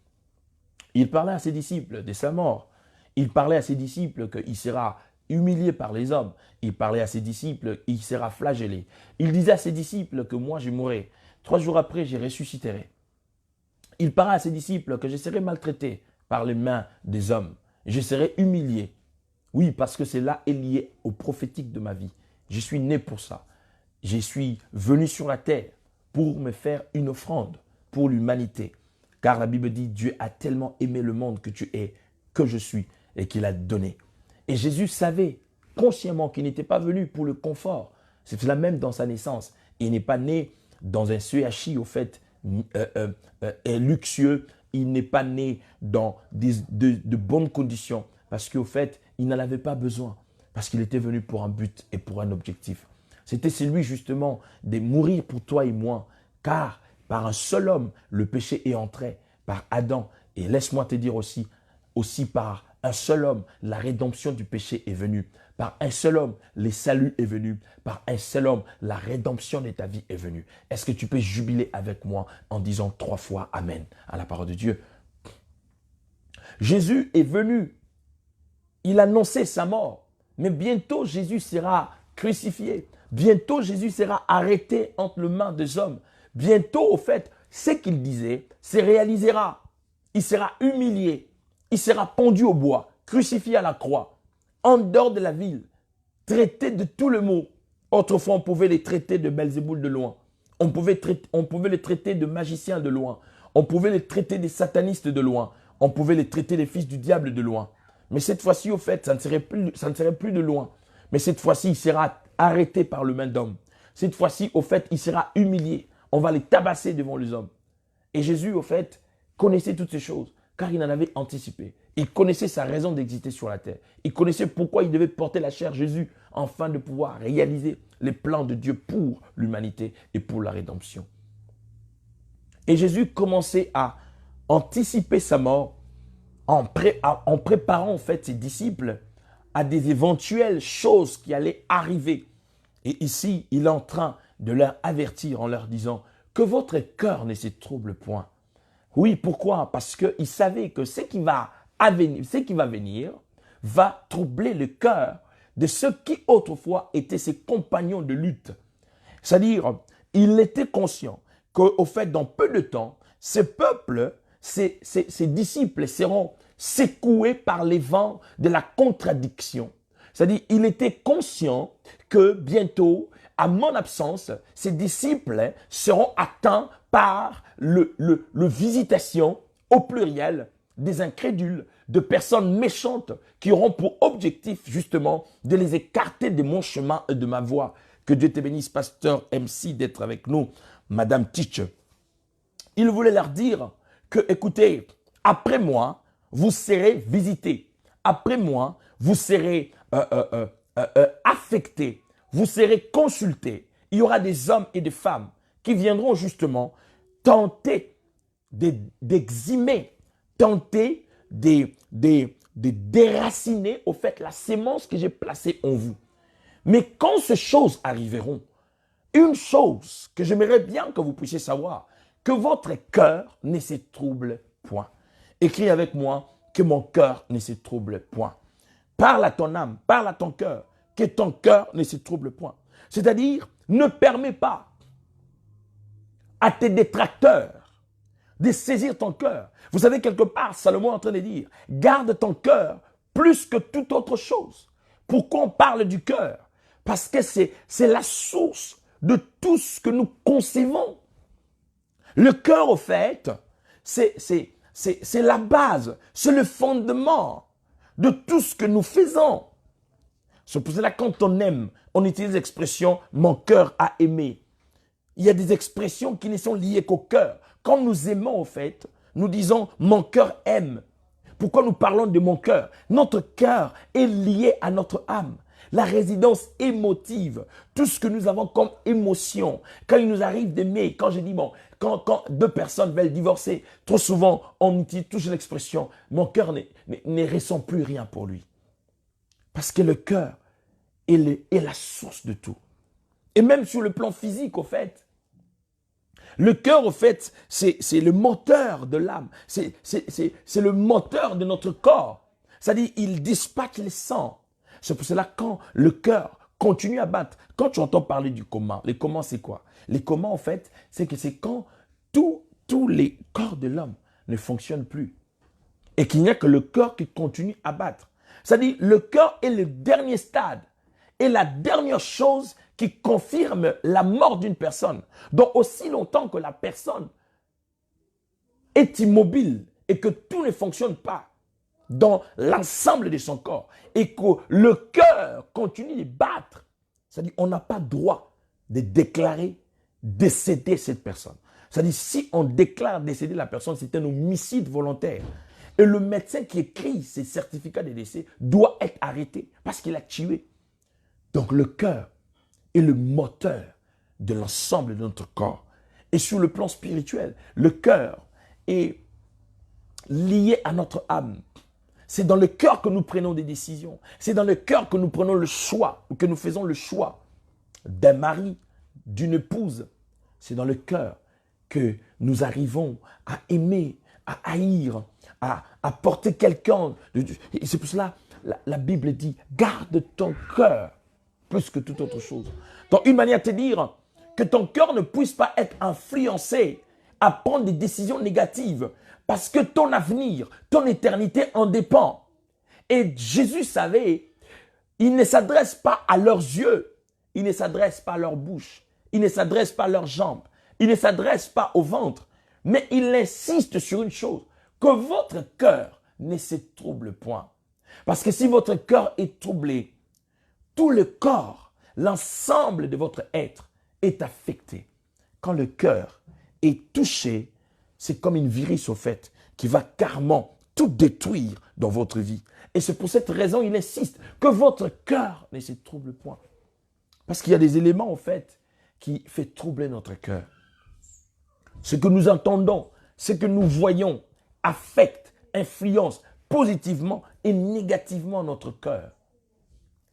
Il parlait à ses disciples de sa mort. Il parlait à ses disciples qu'il sera humilié par les hommes. Il parlait à ses disciples qu'il sera flagellé. Il disait à ses disciples que moi, je mourrai. 3 jours après, je ressusciterai. Il parlait à ses disciples que je serai maltraité par les mains des hommes. Je serai humilié. Oui, parce que cela est lié au prophétique de ma vie. Je suis né pour ça. Je suis venu sur la terre pour me faire une offrande pour l'humanité. Car la Bible dit, Dieu a tellement aimé le monde que tu es, que je suis, et qu'il a donné. Et Jésus savait consciemment qu'il n'était pas venu pour le confort. C'est cela même dans sa naissance. Il n'est pas né dans un CHI, au fait, luxueux. Il n'est pas né dans de bonnes conditions. Parce qu'au fait, il n'en avait pas besoin. Parce qu'il était venu pour un but et pour un objectif. C'était celui justement de mourir pour toi et moi. Car par un seul homme, le péché est entré, par Adam. Et laisse-moi te dire aussi par un seul homme, la rédemption du péché est venue. Par un seul homme, le salut est venu. Par un seul homme, la rédemption de ta vie est venue. Est-ce que tu peux jubiler avec moi en disant 3 fois Amen à la parole de Dieu? Jésus est venu. Il annonçait sa mort. Mais bientôt, Jésus sera crucifié. Bientôt, Jésus sera arrêté entre les mains des hommes. Bientôt, au fait, ce qu'il disait se réalisera. Il sera humilié. Il sera pendu au bois, crucifié à la croix, en dehors de la ville, traité de tout le mot. Autrefois, on pouvait les traiter de Belzéboul de loin. On pouvait les traiter de magiciens de loin. On pouvait les traiter des satanistes de loin. On pouvait les traiter des fils du diable de loin. Mais cette fois-ci, au fait, ça ne serait plus de loin. Mais cette fois-ci, il sera arrêté par le main d'homme. Cette fois-ci, au fait, il sera humilié. On va les tabasser devant les hommes. Et Jésus, au fait, connaissait toutes ces choses, car il en avait anticipé. Il connaissait sa raison d'exister sur la terre. Il connaissait pourquoi il devait porter la chair Jésus, afin de pouvoir réaliser les plans de Dieu pour l'humanité et pour la rédemption. Et Jésus commençait à anticiper sa mort en préparant en fait ses disciples à des éventuelles choses qui allaient arriver. Et ici, il est en train de leur avertir en leur disant que votre cœur ne se trouble point. Oui, pourquoi? Parce qu'il savait que ce qui va venir va troubler le cœur de ceux qui autrefois étaient ses compagnons de lutte. C'est-à-dire, il était conscient qu'au fait, dans peu de temps, ce peuple, ses disciples seront secoués par les vents de la contradiction. C'est-à-dire, il était conscient que bientôt, à mon absence, ses disciples seront atteints par le visitation au pluriel des incrédules, de personnes méchantes qui auront pour objectif justement de les écarter de mon chemin et de ma voie. Que Dieu te bénisse, pasteur MC, d'être avec nous, Madame Teach. Il voulait leur dire que, écoutez, après moi, vous serez visités. Après moi, vous serez affectés. Vous serez consultés. Il y aura des hommes et des femmes qui viendront justement tenter d'exhimer, tenter de déraciner au fait la sémence que j'ai placée en vous. Mais quand ces choses arriveront, une chose que j'aimerais bien que vous puissiez savoir, que votre cœur ne se trouble point. Écris avec moi que mon cœur ne se trouble point. Parle à ton âme, parle à ton cœur, que ton cœur ne se trouble point. C'est-à-dire, ne permets pas à tes détracteurs de saisir ton cœur. Vous savez, quelque part, Salomon est en train de dire, garde ton cœur plus que toute autre chose. Pourquoi on parle du cœur? Parce que c'est la source de tout ce que nous concevons. Le cœur, au fait, c'est c'est la base, c'est le fondement de tout ce que nous faisons. C'est pour cela que quand on aime, on utilise l'expression « mon cœur a aimé ». Il y a des expressions qui ne sont liées qu'au cœur. Quand nous aimons, au fait, nous disons « mon cœur aime ». Pourquoi nous parlons de mon cœur? Notre cœur est lié à notre âme. La résidence émotive, tout ce que nous avons comme émotion. Quand il nous arrive d'aimer, quand je dis bon, quand deux personnes veulent divorcer, trop souvent on utilise toujours l'expression « mon cœur ne ressent plus rien pour lui ». Parce que le cœur est la source de tout. Et même sur le plan physique, au fait, le cœur, au fait, c'est le moteur de l'âme. C'est le moteur de notre corps. C'est-à-dire, il dispatche le sang. C'est pour cela quand le cœur continue à battre, quand tu entends parler du coma, les comas, c'est quoi? Les comas, en fait, c'est quand tous les corps de l'homme ne fonctionnent plus. Et qu'il n'y a que le cœur qui continue à battre. C'est-à-dire, le cœur est le dernier stade. Et la dernière chose qui confirme la mort d'une personne. Donc, aussi longtemps que la personne est immobile et que tout ne fonctionne pas dans l'ensemble de son corps et que le cœur continue de battre, c'est-à-dire on n'a pas droit de déclarer décéder cette personne. C'est-à-dire si on déclare décéder la personne, c'est un homicide volontaire. Et le médecin qui écrit ces certificats de décès doit être arrêté parce qu'il a tué. Donc le cœur est le moteur de l'ensemble de notre corps. Et sur le plan spirituel, le cœur est lié à notre âme. C'est dans le cœur que nous prenons des décisions. C'est dans le cœur que nous prenons le choix, ou que nous faisons le choix d'un mari, d'une épouse. C'est dans le cœur que nous arrivons à aimer, à haïr, à porter quelqu'un. C'est pour cela la Bible dit, garde ton cœur plus que toute autre chose. Donc une manière de te dire que ton cœur ne puisse pas être influencé à prendre des décisions négatives parce que ton avenir, ton éternité en dépend. Et Jésus savait, il ne s'adresse pas à leurs yeux, il ne s'adresse pas à leur bouche, il ne s'adresse pas à leurs jambes, il ne s'adresse pas au ventre, mais il insiste sur une chose, que votre cœur ne se trouble point. Parce que si votre cœur est troublé, tout le corps, l'ensemble de votre être est affecté. Quand le cœur est touché, c'est comme une virus au fait qui va carrément tout détruire dans votre vie. Et c'est pour cette raison il insiste que votre cœur ne se trouble point. Parce qu'il y a des éléments au fait qui font troubler notre cœur. Ce que nous entendons, ce que nous voyons affecte, influence positivement et négativement notre cœur.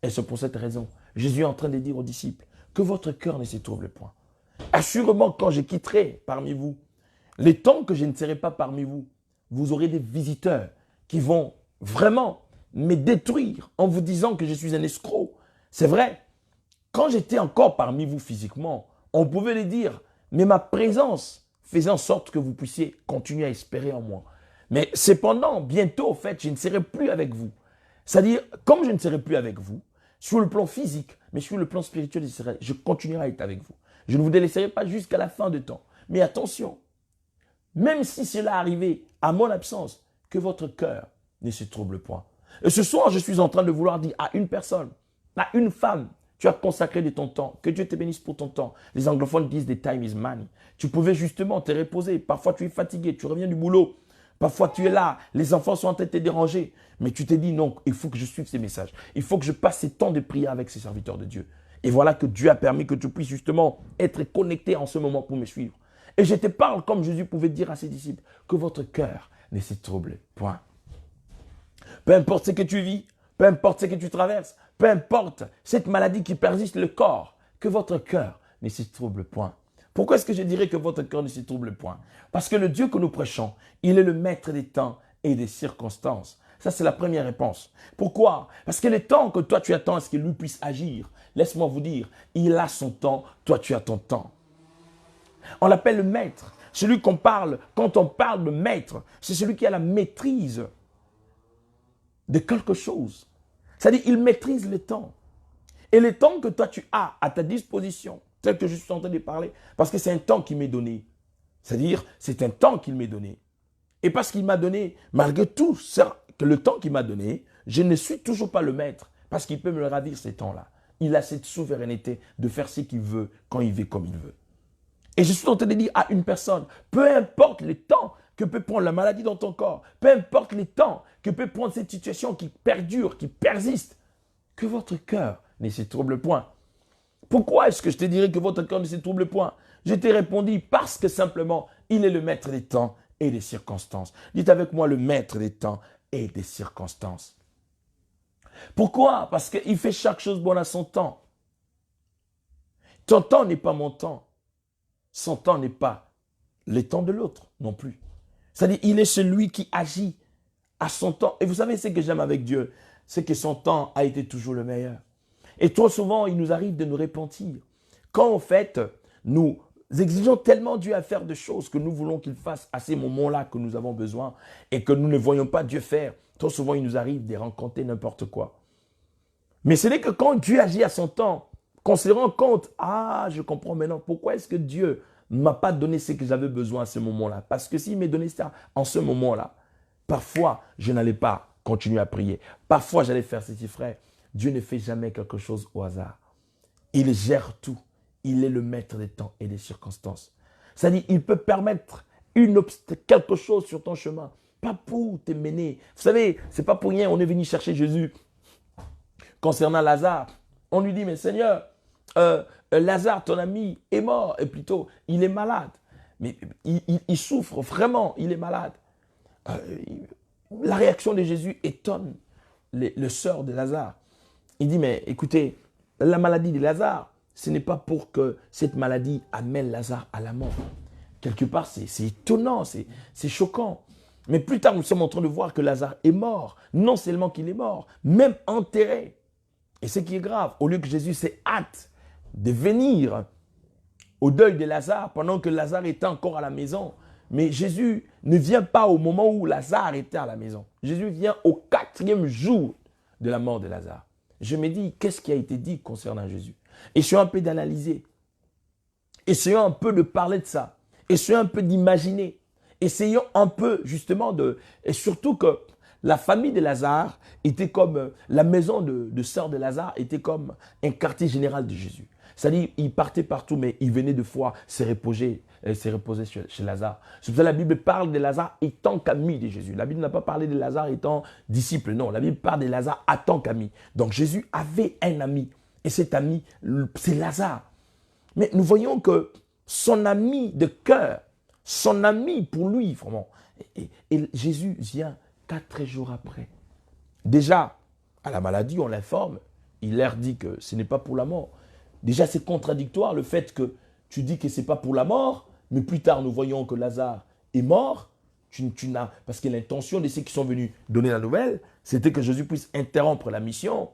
Et c'est pour cette raison, Jésus est en train de dire aux disciples que votre cœur ne se trouble point. Assurément, quand je quitterai parmi vous, les temps que je ne serai pas parmi vous, vous aurez des visiteurs qui vont vraiment me détruire en vous disant que je suis un escroc. C'est vrai, quand j'étais encore parmi vous physiquement, on pouvait le dire, mais ma présence faisait en sorte que vous puissiez continuer à espérer en moi. Mais cependant, bientôt, en fait, je ne serai plus avec vous. C'est-à-dire, comme je ne serai plus avec vous, sur le plan physique, mais sur le plan spirituel, je continuerai à être avec vous. Je ne vous délaisserai pas jusqu'à la fin de temps. Mais attention, même si cela arrivait à mon absence, que votre cœur ne se trouble point. Et ce soir, je suis en train de vouloir dire à une personne, à une femme, tu as consacré de ton temps, que Dieu te bénisse pour ton temps. Les anglophones disent « the time is money ». Tu pouvais justement te reposer. Parfois, tu es fatigué, tu reviens du boulot. Parfois, tu es là, les enfants sont en train de te déranger. Mais tu t'es dit, non, il faut que je suive ces messages. Il faut que je passe ces temps de prière avec ces serviteurs de Dieu. Et voilà que Dieu a permis que tu puisses justement être connecté en ce moment pour me suivre. Et je te parle comme Jésus pouvait dire à ses disciples, que votre cœur ne se trouble point. Peu importe ce que tu vis, peu importe ce que tu traverses, peu importe cette maladie qui persiste le corps, que votre cœur ne se trouble point. Pourquoi est-ce que je dirais que votre cœur ne se trouble point? Parce que le Dieu que nous prêchons, il est le maître des temps et des circonstances. Ça, c'est la première réponse. Pourquoi? Parce que le temps que toi, tu attends à ce qu'il lui puisse agir, laisse-moi vous dire, il a son temps, toi, tu as ton temps. On l'appelle le maître. Celui qu'on parle, quand on parle de maître, c'est celui qui a la maîtrise de quelque chose. C'est-à-dire, il maîtrise le temps. Et le temps que toi, tu as à ta disposition, tel que je suis en train de parler, parce que c'est un temps qui m'est donné. C'est-à-dire, c'est un temps qu'il m'est donné. Et parce qu'il m'a donné, malgré tout le temps qu'il m'a donné, je ne suis toujours pas le maître. Parce qu'il peut me le ravir ces temps-là. Il a cette souveraineté de faire ce qu'il veut, quand il veut, comme il veut. Et je suis en train de dire à une personne, peu importe le temps que peut prendre la maladie dans ton corps, peu importe les temps que peut prendre cette situation qui perdure, qui persiste, que votre cœur ne se trouble point. Pourquoi est-ce que je te dirais que votre cœur ne se trouble point? Je t'ai répondu parce que simplement, il est le maître des temps et des circonstances. Dites avec moi, le maître des temps et des circonstances. Pourquoi? Parce qu'il fait chaque chose bonne à son temps. Ton temps n'est pas mon temps. Son temps n'est pas le temps de l'autre non plus. C'est-à-dire, il est celui qui agit à son temps. Et vous savez ce que j'aime avec Dieu, c'est que son temps a été toujours le meilleur. Et trop souvent, il nous arrive de nous repentir. Quand en fait, nous exigeons tellement Dieu à faire de choses que nous voulons qu'il fasse à ces moments-là que nous avons besoin et que nous ne voyons pas Dieu faire, trop souvent, il nous arrive de rencontrer n'importe quoi. Mais ce n'est que quand Dieu agit à son temps, qu'on se rend compte, ah, je comprends maintenant, pourquoi est-ce que Dieu ne m'a pas donné ce que j'avais besoin à ce moment-là? Parce que s'il m'a donné ça en ce moment-là, parfois, je n'allais pas continuer à prier. Parfois, j'allais faire ceci, frère. Dieu ne fait jamais quelque chose au hasard. Il gère tout. Il est le maître des temps et des circonstances. C'est-à-dire, il peut permettre quelque chose sur ton chemin, pas pour te mener. Vous savez, ce n'est pas pour rien, on est venu chercher Jésus. Concernant Lazare, on lui dit, mais Seigneur, Lazare, ton ami, est mort, et plutôt, il est malade. Mais il souffre vraiment, il est malade. La réaction de Jésus étonne le sœur de Lazare. Il dit, mais écoutez, la maladie de Lazare, ce n'est pas pour que cette maladie amène Lazare à la mort. Quelque part, c'est étonnant, c'est choquant. Mais plus tard, nous sommes en train de voir que Lazare est mort. Non seulement qu'il est mort, même enterré. Et ce qui est grave, au lieu que Jésus s'est hâte de venir au deuil de Lazare pendant que Lazare était encore à la maison, mais Jésus ne vient pas au moment où Lazare était à la maison. Jésus vient au 4e jour de la mort de Lazare. Je me dis, qu'est-ce qui a été dit concernant Jésus? Essayons un peu d'analyser. Essayons un peu de parler de ça. Essayons un peu d'imaginer. Essayons un peu justement et surtout que la famille de Lazare était comme, la maison de sœur de Lazare était comme un quartier général de Jésus. C'est-à-dire, il partait partout, mais il venait de fois se reposer chez Lazare. C'est pour ça que la Bible parle de Lazare étant qu'ami de Jésus. La Bible n'a pas parlé de Lazare étant disciple, non. La Bible parle de Lazare en tant qu'ami. Donc Jésus avait un ami, et cet ami, c'est Lazare. Mais nous voyons que son ami de cœur, son ami pour lui, vraiment, et Jésus vient 4 jours après. Déjà, à la maladie, on l'informe, il leur dit que ce n'est pas pour la mort. Déjà, c'est contradictoire le fait que tu dis que ce n'est pas pour la mort, mais plus tard, nous voyons que Lazare est mort. Parce que l'intention de ceux qui sont venus donner la nouvelle, c'était que Jésus puisse interrompre la mission,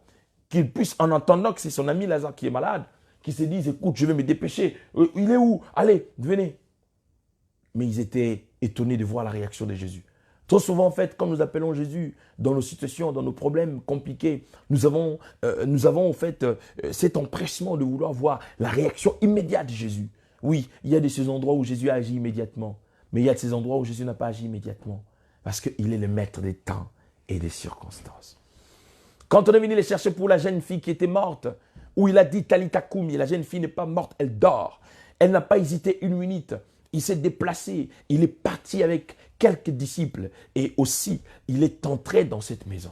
qu'il puisse, en entendant que c'est son ami Lazare qui est malade, qu'il se dise, écoute, je vais me dépêcher. Il est où? Allez, venez. Mais ils étaient étonnés de voir la réaction de Jésus. Trop souvent, en fait, quand nous appelons Jésus dans nos situations, dans nos problèmes compliqués, nous avons en fait cet empressement de vouloir voir la réaction immédiate de Jésus. Oui, il y a de ces endroits où Jésus a agi immédiatement, mais il y a de ces endroits où Jésus n'a pas agi immédiatement, parce qu'il est le maître des temps et des circonstances. Quand on est venu les chercher pour la jeune fille qui était morte, où il a dit Talita Koumi, la jeune fille n'est pas morte, elle dort. Elle n'a pas hésité une minute. Il s'est déplacé, il est parti avec quelques disciples et aussi il est entré dans cette maison.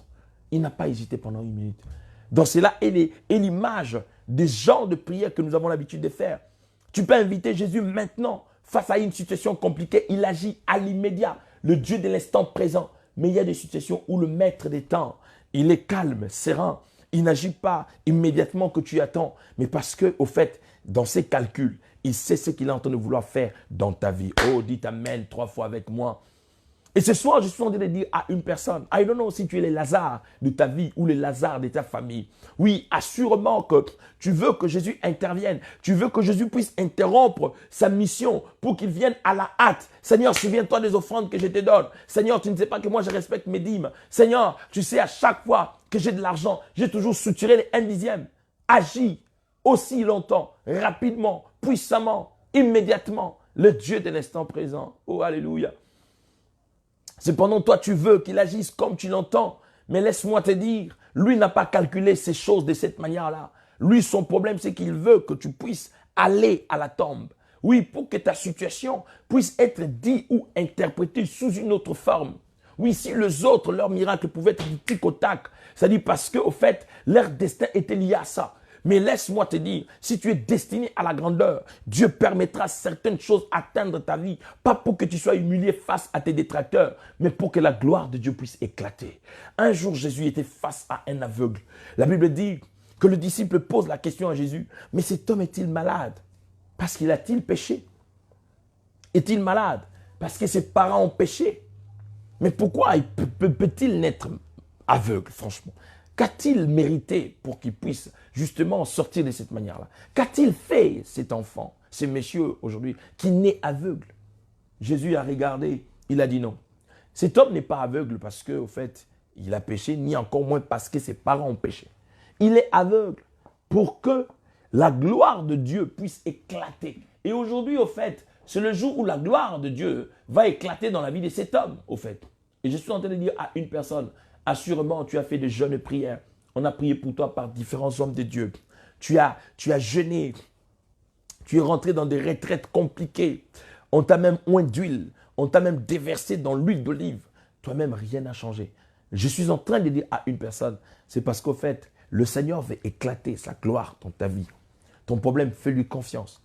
Il n'a pas hésité pendant une minute. Donc c'est là est l'image des genres de prières que nous avons l'habitude de faire. Tu peux inviter Jésus maintenant face à une situation compliquée. Il agit à l'immédiat, le Dieu de l'instant présent. Mais il y a des situations où le maître des temps, il est calme, serein. Il n'agit pas immédiatement que tu attends, mais parce que, au fait, dans ses calculs, il sait ce qu'il est en train de vouloir faire dans ta vie. Oh, dites Amen 3 fois avec moi. Et ce soir, je suis en train de dire à une personne, I don't know si tu es le Lazare de ta vie ou le Lazare de ta famille. Oui, assurément que tu veux que Jésus intervienne. Tu veux que Jésus puisse interrompre sa mission pour qu'il vienne à la hâte. Seigneur, souviens-toi des offrandes que je te donne. Seigneur, tu ne sais pas que moi je respecte mes dîmes. Seigneur, tu sais à chaque fois que j'ai de l'argent, j'ai toujours soutiré les 1/10. Agis aussi longtemps, rapidement, puissamment, immédiatement. Le Dieu de l'instant présent. Oh, alléluia. Cependant, toi, tu veux qu'il agisse comme tu l'entends. Mais laisse-moi te dire, lui n'a pas calculé ces choses de cette manière-là. Lui, son problème, c'est qu'il veut que tu puisses aller à la tombe. Oui, pour que ta situation puisse être dit ou interprétée sous une autre forme. Oui, si les autres, leur miracle pouvait être du tic au tac, c'est-à-dire parce qu'au fait, leur destin était lié à ça. Mais laisse-moi te dire, si tu es destiné à la grandeur, Dieu permettra certaines choses atteindre ta vie, pas pour que tu sois humilié face à tes détracteurs, mais pour que la gloire de Dieu puisse éclater. Un jour, Jésus était face à un aveugle. La Bible dit que le disciple pose la question à Jésus, mais cet homme est-il malade? Parce qu'il a-t-il péché? Est-il malade? Parce que ses parents ont péché? Mais pourquoi peut-il naître aveugle, franchement? Qu'a-t-il mérité pour qu'il puisse justement sortir de cette manière-là? Qu'a-t-il fait cet enfant, ce monsieur aujourd'hui, qui naît aveugle? Jésus a regardé, il a dit non. Cet homme n'est pas aveugle parce qu'au fait, il a péché, ni encore moins parce que ses parents ont péché. Il est aveugle pour que la gloire de Dieu puisse éclater. Et aujourd'hui, au fait, c'est le jour où la gloire de Dieu va éclater dans la vie de cet homme, au fait. Et je suis en train de dire à une personne, assurément, tu as fait de jeûnes prières. On a prié pour toi par différents hommes de Dieu. Tu as jeûné. Tu es rentré dans des retraites compliquées. On t'a même oint d'huile. On t'a même déversé dans l'huile d'olive. Toi-même, rien n'a changé. Je suis en train de dire à une personne, c'est parce qu'au fait, le Seigneur veut éclater sa gloire dans ta vie. Ton problème, fais-lui confiance.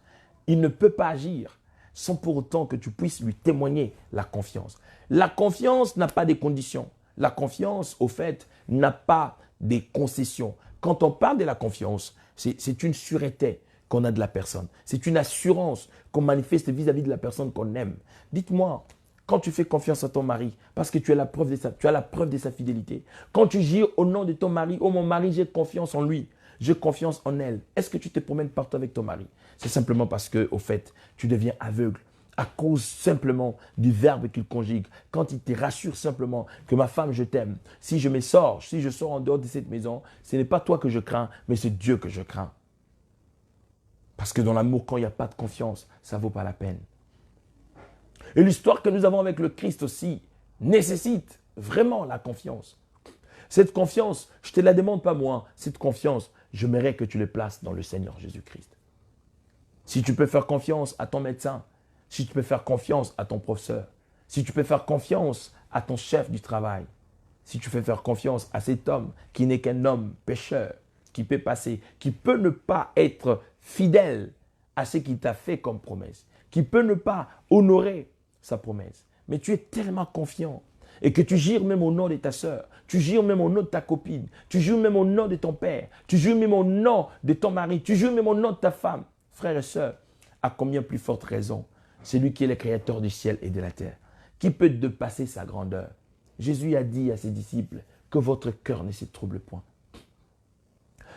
Il ne peut pas agir sans pour autant que tu puisses lui témoigner la confiance. La confiance n'a pas de conditions. La confiance, au fait, n'a pas de concessions. Quand on parle de la confiance, c'est une sûreté qu'on a de la personne. C'est une assurance qu'on manifeste vis-à-vis de la personne qu'on aime. Dites-moi, quand tu fais confiance à ton mari, parce que tu as la preuve de sa fidélité, quand tu gires au nom de ton mari, oh mon mari, j'ai confiance en lui, j'ai confiance en elle, est-ce que tu te promènes partout avec ton mari? C'est simplement parce que, au fait, tu deviens aveugle à cause simplement du verbe qu'il conjugue. Quand il te rassure simplement que ma femme, je t'aime. Si je me sors, si je sors en dehors de cette maison, ce n'est pas toi que je crains, mais c'est Dieu que je crains. Parce que dans l'amour, quand il n'y a pas de confiance, ça ne vaut pas la peine. Et l'histoire que nous avons avec le Christ aussi nécessite vraiment la confiance. Cette confiance, je ne te la demande pas moi. Cette confiance, je mérite que tu le places dans le Seigneur Jésus-Christ. Si tu peux faire confiance à ton médecin, si tu peux faire confiance à ton professeur, si tu peux faire confiance à ton chef du travail, si tu peux faire confiance à cet homme qui n'est qu'un homme pécheur, qui peut passer, qui peut ne pas être fidèle à ce qu'il t'a fait comme promesse, qui peut ne pas honorer sa promesse, mais tu es tellement confiant et que tu gires même au nom de ta soeur, tu gires même au nom de ta copine, tu gires même au nom de ton père, tu gires même au nom de ton mari, tu gires même au nom de ta femme. Frères et sœurs, à combien plus forte raison, c'est lui qui est le créateur du ciel et de la terre, qui peut dépasser sa grandeur. Jésus a dit à ses disciples que votre cœur ne se trouble point.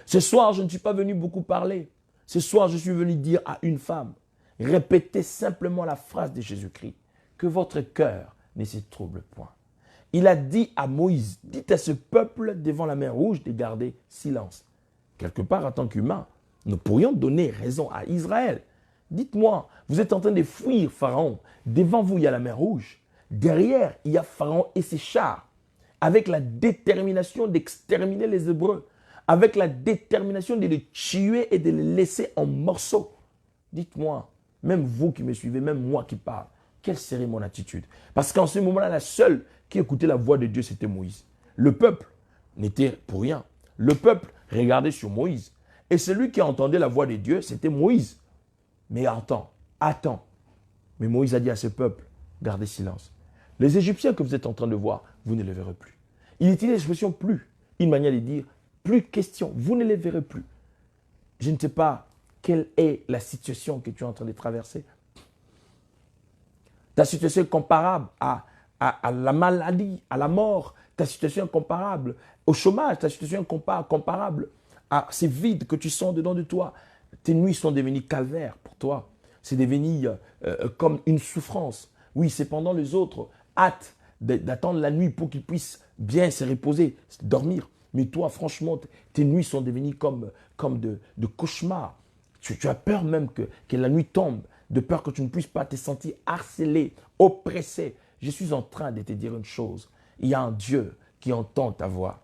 Ce soir, je ne suis pas venu beaucoup parler. Ce soir, je suis venu dire à une femme, répétez simplement la phrase de Jésus-Christ, que votre cœur ne se trouble point. Il a dit à Moïse, dites à ce peuple devant la mer Rouge de garder silence. Quelque part, en tant qu'humain, nous pourrions donner raison à Israël. Dites-moi, vous êtes en train de fuir Pharaon. Devant vous, il y a la mer Rouge. Derrière, il y a Pharaon et ses chars, avec la détermination d'exterminer les Hébreux, avec la détermination de les tuer et de les laisser en morceaux. Dites-moi, même vous qui me suivez, même moi qui parle, quelle serait mon attitude? Parce qu'en ce moment-là, la seule qui écoutait la voix de Dieu, c'était Moïse. Le peuple n'était pour rien. Le peuple regardait sur Moïse. Et celui qui entendait la voix de Dieu, c'était Moïse. Mais attends. Mais Moïse a dit à ce peuple, gardez silence. Les Égyptiens que vous êtes en train de voir, vous ne les verrez plus. Il utilise l'expression plus, une manière de dire, plus question, vous ne les verrez plus. Je ne sais pas quelle est la situation que tu es en train de traverser. Ta situation est comparable à la maladie, à la mort. Ta situation est comparable au chômage. Ta situation est comparable à ces vides que tu sens dedans de toi. Tes nuits sont devenues calvaires pour toi. C'est devenu comme une souffrance. Oui, cependant les autres hâtent d'attendre la nuit pour qu'ils puissent bien se reposer, dormir. Mais toi, franchement, tes nuits sont devenues comme de cauchemars. Tu as peur même que la nuit tombe, de peur que tu ne puisses pas te sentir harcelé, oppressé. je suis en train de te dire une chose. Il y a un Dieu qui entend ta voix.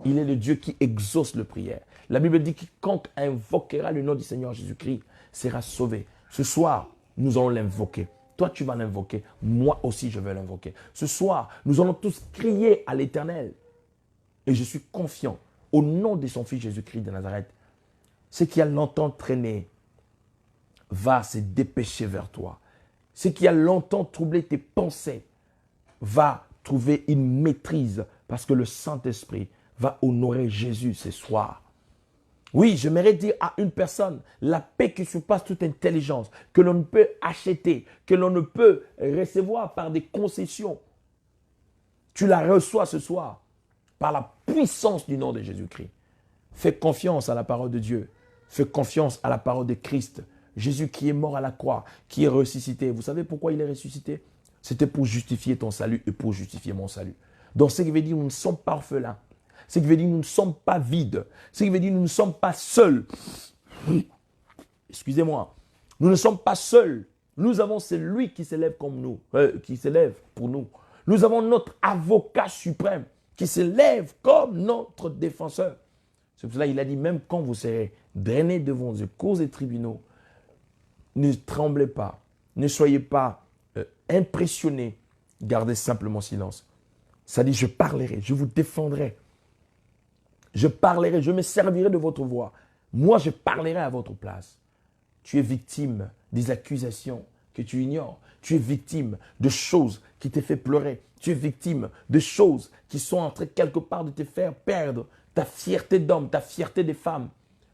Il est le Dieu qui exauce le prière. La Bible dit que quiconque invoquera le nom du Seigneur Jésus-Christ sera sauvé. Ce soir, nous allons l'invoquer. Toi, tu vas l'invoquer. Moi aussi, je vais l'invoquer. Ce soir, nous allons tous crier à l'Éternel. Et je suis confiant, au nom de son Fils Jésus-Christ de Nazareth, ce qui a longtemps traîné va se dépêcher vers toi. Ce qui a longtemps troublé tes pensées va trouver une maîtrise parce que le Saint-Esprit va honorer Jésus ce soir. Oui, j'aimerais dire à une personne, la paix qui surpasse toute intelligence, que l'on ne peut acheter, que l'on ne peut recevoir par des concessions. Tu la reçois ce soir par la puissance du nom de Jésus-Christ. Fais confiance à la parole de Dieu. Fais confiance à la parole de Christ. Jésus qui est mort à la croix, qui est ressuscité. Vous savez pourquoi il est ressuscité? C'était pour justifier ton salut et pour justifier mon salut. Donc, ce qui veut dire que nous ne sommes pas orphelins. Ce qui veut dire que nous ne sommes pas vides. Ce qui veut dire que nous ne sommes pas seuls. Excusez-moi. Nous ne sommes pas seuls. Nous avons celui qui s'élève comme nous, qui s'élève pour nous. Nous avons notre avocat suprême qui s'élève comme notre défenseur. C'est pour cela qu'il a dit, même quand vous serez drainés devant les cours et tribunaux, ne tremblez pas, ne soyez pas impressionnés, gardez simplement silence. Ça dit, je parlerai, je vous défendrai. Je parlerai, je me servirai de votre voix. Moi, je parlerai à votre place. Tu es victime des accusations que tu ignores. Tu es victime de choses qui te font pleurer. Tu es victime de choses qui sont en train quelque part de te faire perdre ta fierté d'homme, ta fierté de femme.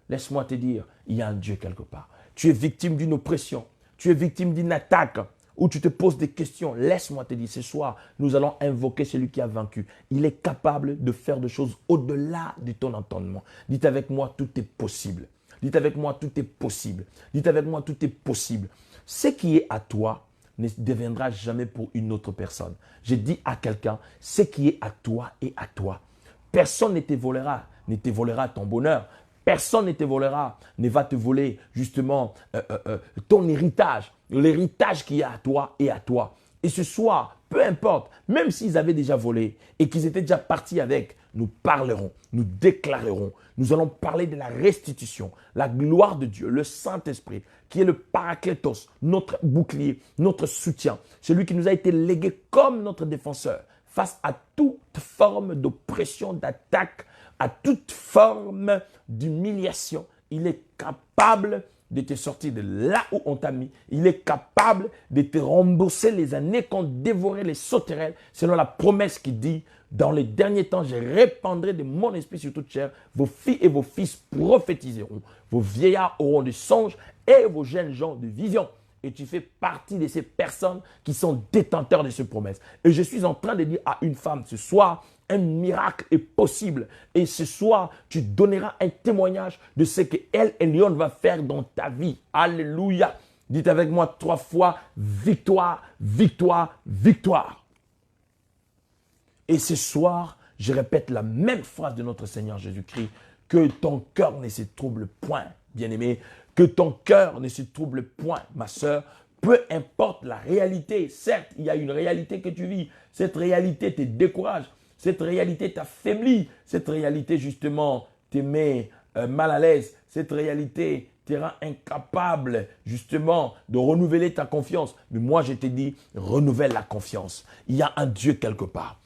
Laisse-moi te dire, il y a un Dieu quelque part. Tu es victime d'une oppression. Tu es victime d'une attaque où tu te poses des questions. Laisse-moi te dire, ce soir, nous allons invoquer celui qui a vaincu. Il est capable de faire des choses au-delà de ton entendement. Dites avec moi, tout est possible. Dites avec moi, tout est possible. Dites avec moi, tout est possible. Ce qui est à toi ne deviendra jamais pour une autre personne. Je dis à quelqu'un, ce qui est à toi est à toi. Personne ne te volera ton bonheur. Personne ne te volera, ne va te voler justement ton héritage. L'héritage qui est à toi est à toi. Et ce soir, peu importe, même s'ils avaient déjà volé et qu'ils étaient déjà partis avec, nous parlerons, nous déclarerons. Nous allons parler de la restitution, la gloire de Dieu, le Saint-Esprit, qui est le Paraclétos, notre bouclier, notre soutien, celui qui nous a été légué comme notre défenseur face à toute forme d'oppression, d'attaque, à toute forme d'humiliation. Il est capable de te sortir de là où on t'a mis. Il est capable de te rembourser les années qu'ont dévoré les sauterelles, selon la promesse qui dit, dans les derniers temps, je répandrai de mon esprit sur toute chair. Vos filles et vos fils prophétiseront. Vos vieillards auront des songes et vos jeunes gens de visions. Et tu fais partie de ces personnes qui sont détenteurs de ces promesses. Et je suis en train de dire à une femme ce soir, un miracle est possible. Et ce soir, tu donneras un témoignage de ce que elle, Elion, va faire dans ta vie. Alléluia. Dites avec moi 3 fois, victoire, victoire, victoire. Et ce soir, je répète la même phrase de notre Seigneur Jésus-Christ, que ton cœur ne se trouble point, bien-aimé, que ton cœur ne se trouble point, ma sœur, peu importe la réalité. Certes, il y a une réalité que tu vis, cette réalité te décourage, cette réalité t'affaiblit, cette réalité justement te met mal à l'aise, cette réalité te rend incapable justement de renouveler ta confiance. Mais moi, je te dis, renouvelle la confiance. Il y a un Dieu quelque part.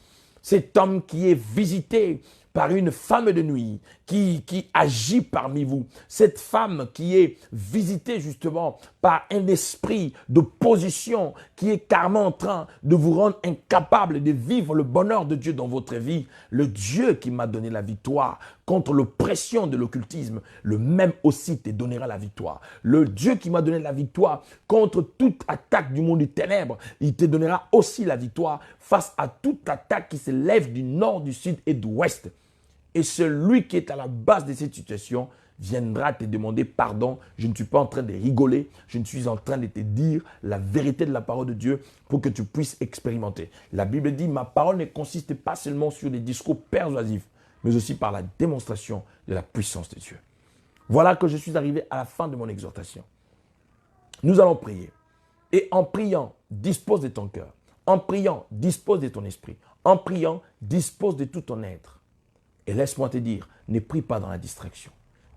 Cet homme qui est visité par une femme de nuit qui agit parmi vous. Cette femme qui est visitée justement par un esprit d'opposition qui est carrément en train de vous rendre incapable de vivre le bonheur de Dieu dans votre vie. Le Dieu qui m'a donné la victoire contre l'oppression de l'occultisme, le même aussi te donnera la victoire. Le Dieu qui m'a donné la victoire contre toute attaque du monde des ténèbres, il te donnera aussi la victoire face à toute attaque qui se lève du nord, du sud et de l'ouest. Et celui qui est à la base de cette situation viendra te demander pardon. Je ne suis pas en train de rigoler. Je ne suis en train de te dire la vérité de la parole de Dieu pour que tu puisses expérimenter. La Bible dit, ma parole ne consiste pas seulement sur des discours persuasifs, mais aussi par la démonstration de la puissance de Dieu. Voilà que je suis arrivé à la fin de mon exhortation. Nous allons prier. Et en priant, dispose de ton cœur. En priant, dispose de ton esprit. En priant, dispose de tout ton être. Et laisse-moi te dire, ne prie pas dans la distraction.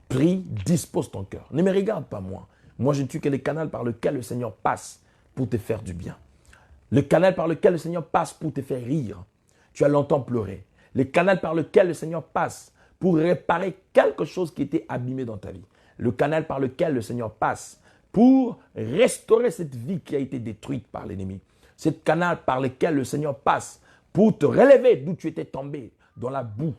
Prie, dispose ton cœur. Ne me regarde pas moi. Moi, je ne suis que le canal par lequel le Seigneur passe pour te faire du bien. Le canal par lequel le Seigneur passe pour te faire rire. Tu as longtemps pleuré. Le canal par lequel le Seigneur passe pour réparer quelque chose qui était abîmé dans ta vie. Le canal par lequel le Seigneur passe pour restaurer cette vie qui a été détruite par l'ennemi. C'est le canal par lequel le Seigneur passe pour te relever d'où tu étais tombé, dans la boue,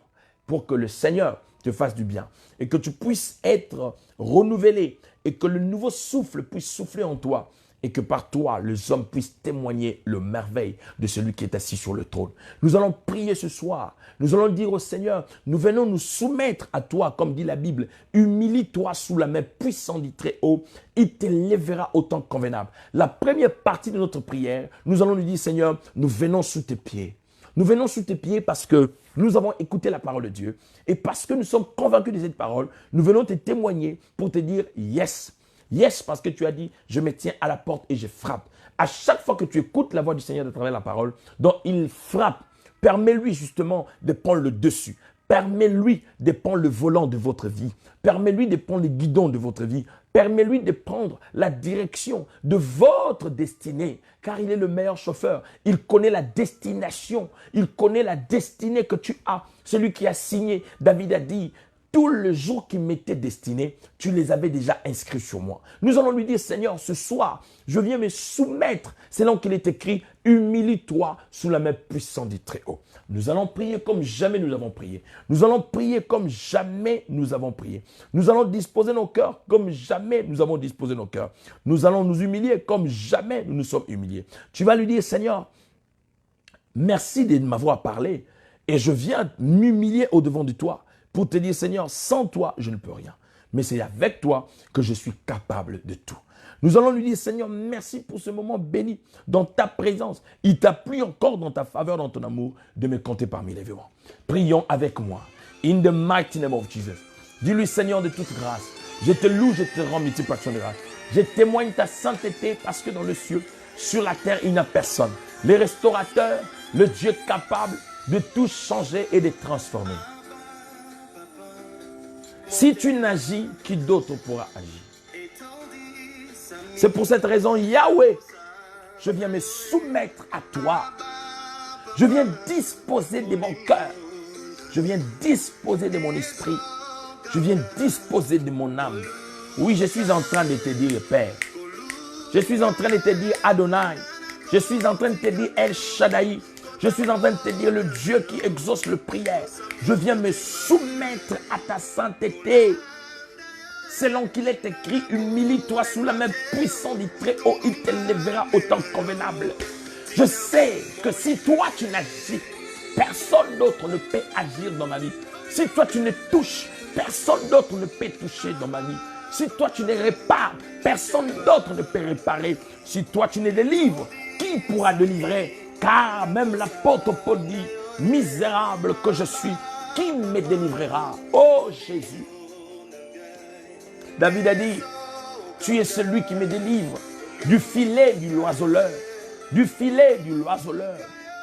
pour que le Seigneur te fasse du bien et que tu puisses être renouvelé et que le nouveau souffle puisse souffler en toi et que par toi, les hommes puissent témoigner le merveille de celui qui est assis sur le trône. Nous allons prier ce soir. Nous allons dire au Seigneur, nous venons nous soumettre à toi, comme dit la Bible. Humilie-toi sous la main puissante du Très-Haut. Il t'élèvera au temps convenable. La première partie de notre prière, nous allons lui dire, Seigneur, nous venons sous tes pieds. Nous venons sous tes pieds parce que nous avons écouté la parole de Dieu et parce que nous sommes convaincus de cette parole, nous venons te témoigner pour te dire yes. Yes, parce que tu as dit, je me tiens à la porte et je frappe. À chaque fois que tu écoutes la voix du Seigneur de travers la parole, donc il frappe. Permets-lui justement de prendre le dessus. Permets-lui de prendre le volant de votre vie. Permets-lui de prendre le guidon de votre vie. Permets-lui de prendre la direction de votre destinée, car il est le meilleur chauffeur. Il connaît la destination. Il connaît la destinée que tu as. Celui qui a signé, David a dit, tous les jours qui m'étaient destinés, tu les avais déjà inscrits sur moi. Nous allons lui dire, Seigneur, ce soir, je viens me soumettre. C'est là qu'il est écrit, humilie-toi sous la main puissante du Très-Haut. Nous allons prier comme jamais nous avons prié. Nous allons prier comme jamais nous avons prié. Nous allons disposer nos cœurs comme jamais nous avons disposé nos cœurs. Nous allons nous humilier comme jamais nous nous sommes humiliés. Tu vas lui dire, Seigneur, merci de m'avoir parlé et je viens m'humilier au-devant de toi. Pour te dire, Seigneur, sans toi, je ne peux rien. Mais c'est avec toi que je suis capable de tout. Nous allons lui dire, Seigneur, merci pour ce moment béni dans ta présence. Il t'a plu encore dans ta faveur, dans ton amour, de me compter parmi les vivants. Prions avec moi. In the mighty name of Jesus. Dis-lui, Seigneur, de toute grâce, je te loue, je te rends multiple action de grâce. Je témoigne ta sainteté parce que dans le ciel, sur la terre, il n'y a personne. Les restaurateurs, le Dieu capable de tout changer et de transformer. Si tu n'agis, qui d'autre pourra agir? C'est pour cette raison, Yahweh, je viens me soumettre à toi. Je viens disposer de mon cœur. Je viens disposer de mon esprit. Je viens disposer de mon âme. Oui, je suis en train de te dire, Père. Je suis en train de te dire, Adonai. Je suis en train de te dire, El Shaddai. Je suis en train de te dire, le Dieu qui exauce le prière. Je viens me soumettre à ta sainteté. Selon qu'il est écrit, humilie-toi sous la main puissante du Très-Haut, il t'élèvera au temps convenable. Je sais que si toi tu n'agis, personne d'autre ne peut agir dans ma vie. Si toi tu ne touches, personne d'autre ne peut toucher dans ma vie. Si toi tu ne répares, personne d'autre ne peut réparer. Si toi tu ne délivres, qui pourra délivrer? Car même l'apôtre Paul dit, misérable que je suis, qui me délivrera? Oh Jésus. David a dit, tu es celui qui me délivre du filet du l'oiseleur, du filet du l'oiseleur,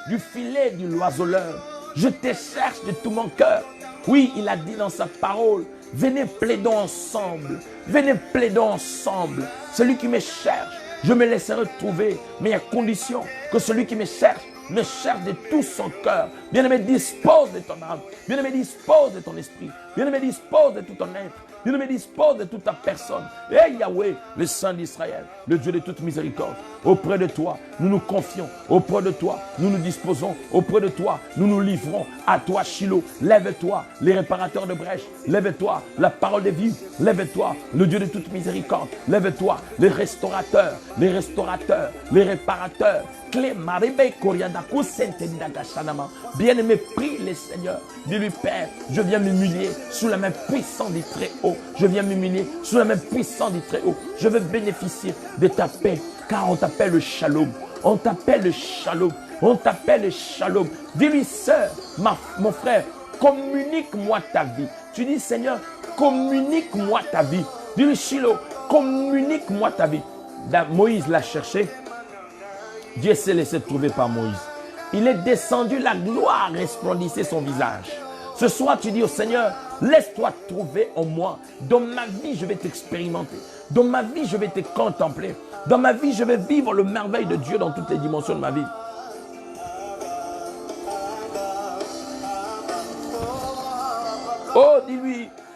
du filet du l'oiseleur. Je te cherche de tout mon cœur. Oui, il a dit dans sa parole, venez plaidons ensemble, venez plaidons ensemble. Celui qui me cherche, je me laisserai trouver, mais à condition que celui qui me cherche de tout son cœur. Bien-aimé, dispose de ton âme. Bien-aimé, dispose de ton esprit. Bien-aimé, dispose de tout ton être. Bien-aimé, dispose de toute ta personne. Et Yahweh, le Saint d'Israël, le Dieu de toute miséricorde, auprès de toi, nous nous confions. Auprès de toi, nous nous disposons. Auprès de toi, nous nous livrons. À toi, Shiloh, lève-toi, les réparateurs de brèches. Lève-toi, la parole de vie. Lève-toi, le Dieu de toute miséricorde. Lève-toi, les restaurateurs, les réparateurs. Bien-aimé, prie le Seigneur. Dis-lui, Père, je viens m'humilier sous la main puissante du Très-Haut. Je viens m'humilier sous la main puissante du Très-Haut. Je veux bénéficier de ta paix, car on t'appelle le Shalom. On t'appelle le Shalom. On t'appelle le Shalom. Dis-lui, sœur, mon frère, communique-moi ta vie. Tu dis, Seigneur, communique-moi ta vie. Dis-lui, Shiloh, communique-moi ta vie. Moïse l'a cherché. Dieu s'est laissé trouver par Moïse. Il est descendu, la gloire resplendissait son visage. Ce soir, tu dis au Seigneur, laisse-toi trouver en moi. Dans ma vie, je vais t'expérimenter. Dans ma vie, je vais te contempler. Dans ma vie, je vais vivre le merveille de Dieu dans toutes les dimensions de ma vie. Oh,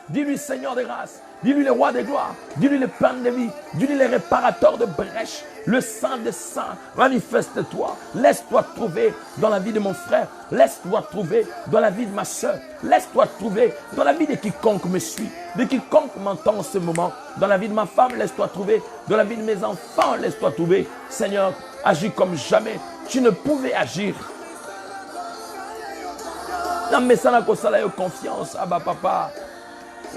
dis-lui Seigneur des grâces, dis-lui le roi des gloires, dis-lui le pain de vie, dis-lui le réparateur de brèches, le saint des saints, manifeste-toi, laisse-toi trouver dans la vie de mon frère, laisse-toi trouver dans la vie de ma soeur, laisse-toi trouver dans la vie de quiconque me suit, de quiconque m'entend en ce moment, dans la vie de ma femme, laisse-toi trouver, dans la vie de mes enfants, laisse-toi trouver. Seigneur, agis comme jamais, tu ne pouvais agir. Na mesana ko sala yo confiance aba papa.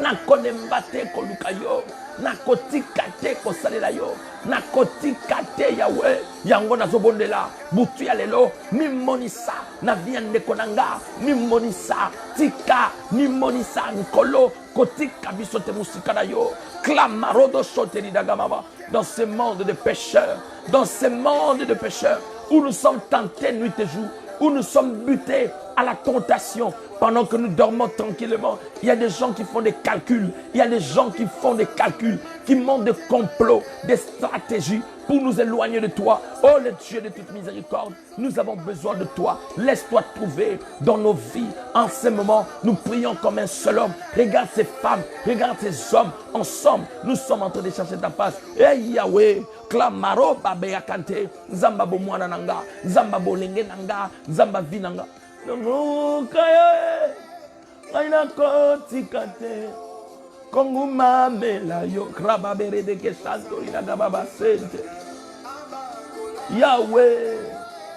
Na konembate ko lukayo. Na kotika te ko salela yo. Na kotika te yawe. Yango na zobondela. Butu ya lelo. Ni monisa. Na viande konanga. Ni monisa. Tika. Ni monisa. Nkolo. Kotika bisote musika na yo. Klamarodo soteri dagamaba. Dans ce monde de pécheurs. Dans ce monde de pécheurs. Où nous sommes tentés nuit et jour. Où nous sommes butés à la tentation pendant que nous dormons tranquillement. Il y a des gens qui font des calculs. Il y a des gens qui font des calculs, qui montent des complots, des stratégies pour nous éloigner de toi. Oh, le Dieu de toute miséricorde, nous avons besoin de toi. Laisse-toi trouver dans nos vies. En ce moment, nous prions comme un seul homme. Regarde ces femmes, regarde ces hommes. Ensemble, nous sommes en train de chercher ta face. Hey Yahweh, Klamaro Babea Kante, Zamba bo mwana nanga, Zamba bo lenge nanga, Zamba vinanga. Aina kotikate Konguma melayo Krababere de Keshanto Inagababa Sente Yahweh,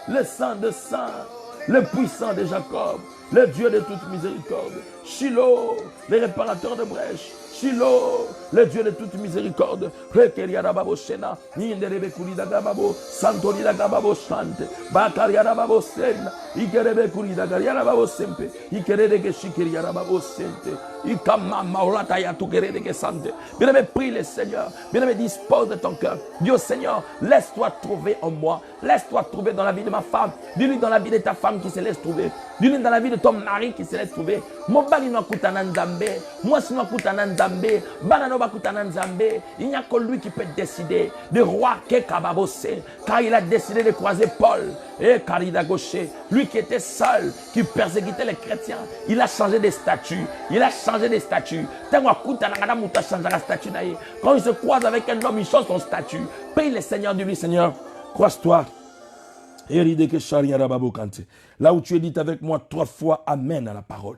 le saint de saints, le puissant de Jacob, le Dieu de toute miséricorde, Shiloh, le réparateur de brèches, Shiloh, le Dieu de toute miséricorde, Rekeriarababo Shena, Ninderebe Kurida Gababo, Santorida Gababo Shante, Bakariarababo Sena, Ikerebe Kurida Gariarababo Sempe, Ikerede Shikiriarababo Sente, Ikama Maurata Yatukere de Sante. Bien-aimé, prie le Seigneur, bien-aimé, dispose de ton cœur. Dis au Seigneur, laisse-toi trouver en moi, laisse-toi trouver dans la vie de ma femme, dis-lui dans la vie de ta femme qui se laisse trouver, dis-lui dans la vie de ton mari qui se laisse trouver. Mobali no kutana nzambe, moi si no kutana nzambe, bana no bakutana nzambe. Il n'y a que lui qui peut décider. Le roi Kekababose, car il a décidé de croiser Paul et Karida Gauche, lui qui était seul, qui persécutait les chrétiens. Il a changé de statut. Il a changé de statut. Quand il se croise avec un homme, il change son statut. Paye le Seigneur de lui, Seigneur, croise-toi. Là où tu es dit avec moi 3 fois Amen à la parole.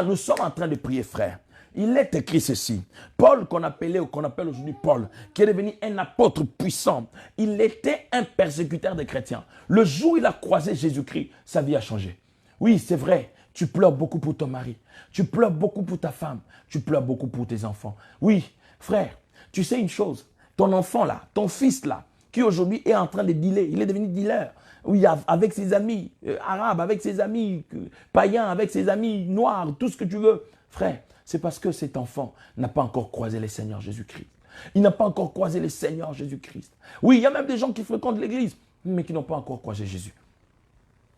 Nous sommes en train de prier, frère. Il est écrit ceci. Paul, qu'on appelle aujourd'hui Paul, qui est devenu un apôtre puissant, il était un persécuteur des chrétiens. Le jour où il a croisé Jésus-Christ, sa vie a changé. Oui, c'est vrai, tu pleures beaucoup pour ton mari, tu pleures beaucoup pour ta femme, tu pleures beaucoup pour tes enfants. Oui, frère, tu sais une chose, ton enfant là, ton fils là, qui aujourd'hui est en train de dealer, il est devenu dealer. Oui, avec ses amis arabes, avec ses amis païens, avec ses amis noirs, tout ce que tu veux. Frère, c'est parce que cet enfant n'a pas encore croisé le Seigneur Jésus-Christ. Il n'a pas encore croisé le Seigneur Jésus-Christ. Oui, il y a même des gens qui fréquentent l'église, mais qui n'ont pas encore croisé Jésus.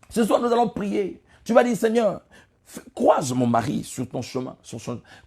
Ce soir, nous allons prier. Tu vas dire, Seigneur, croise mon mari sur ton chemin.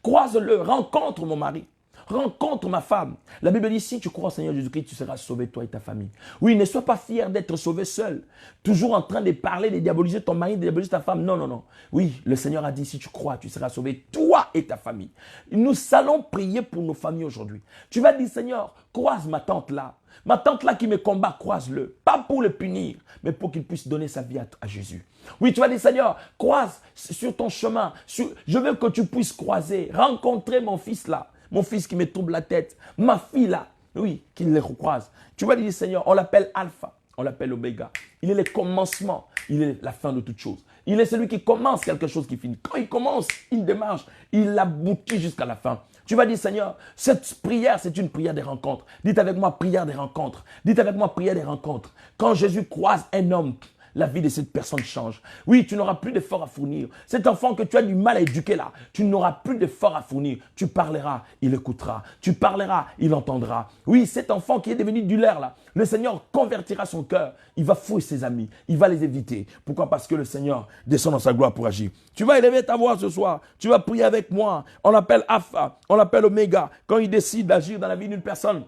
Croise-le, rencontre mon mari. Rencontre ma femme. La Bible dit, si tu crois au Seigneur Jésus-Christ, tu seras sauvé, toi et ta famille. Oui, ne sois pas fier d'être sauvé seul. Toujours en train de parler, de diaboliser ton mari, de diaboliser ta femme. Non, non, non. Oui, le Seigneur a dit, si tu crois, tu seras sauvé, toi et ta famille. Nous allons prier pour nos familles aujourd'hui. Tu vas dire, Seigneur, croise ma tante là. Ma tante là qui me combat, croise-le. Pas pour le punir, mais pour qu'il puisse donner sa vie à Jésus. Oui, tu vas dire, Seigneur, croise sur ton chemin. Je veux que tu puisses croiser, rencontrer mon fils là. Mon fils qui me trouble la tête. Ma fille là, oui, qu'il les recroise. Tu vas dire, Seigneur, on l'appelle Alpha, on l'appelle Oméga. Il est le commencement, il est la fin de toute chose. Il est celui qui commence quelque chose qui finit. Quand il commence une démarche, il aboutit jusqu'à la fin. Tu vas dire, Seigneur, cette prière, c'est une prière des rencontres. Dites avec moi, prière des rencontres. Dites avec moi, prière des rencontres. Quand Jésus croise un homme, la vie de cette personne change. Oui, tu n'auras plus d'efforts à fournir. Cet enfant que tu as du mal à éduquer là, tu n'auras plus d'efforts à fournir. Tu parleras, il écoutera. Tu parleras, il entendra. Oui, cet enfant qui est devenu du l'air là, le Seigneur convertira son cœur. Il va fouiller ses amis, il va les éviter. Pourquoi? Parce que le Seigneur descend dans sa gloire pour agir. Tu vas élever ta voix ce soir. Tu vas prier avec moi. On l'appelle Alpha, on l'appelle Oméga. Quand il décide d'agir dans la vie d'une personne,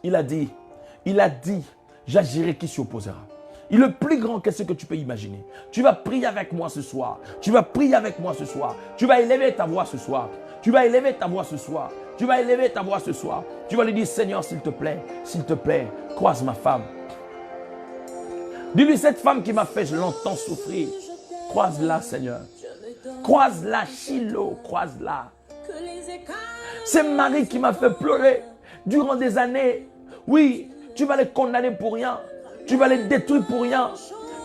il a dit, j'agirai qui s'y opposera. Il est plus grand que ce que tu peux imaginer. Tu vas prier avec moi ce soir. Tu vas prier avec moi ce soir. Tu vas élever ta voix ce soir. Tu vas élever ta voix ce soir. Tu vas élever ta voix ce soir. Tu vas lui dire, Seigneur, s'il te plaît, croise ma femme. Dis-lui, cette femme qui m'a fait, je l'entends souffrir. Croise-la, Seigneur. Croise-la, Shiloh, croise-la. C'est Marie qui m'a fait pleurer durant des années. Oui, tu vas les condamner pour rien. Tu vas les détruire pour rien.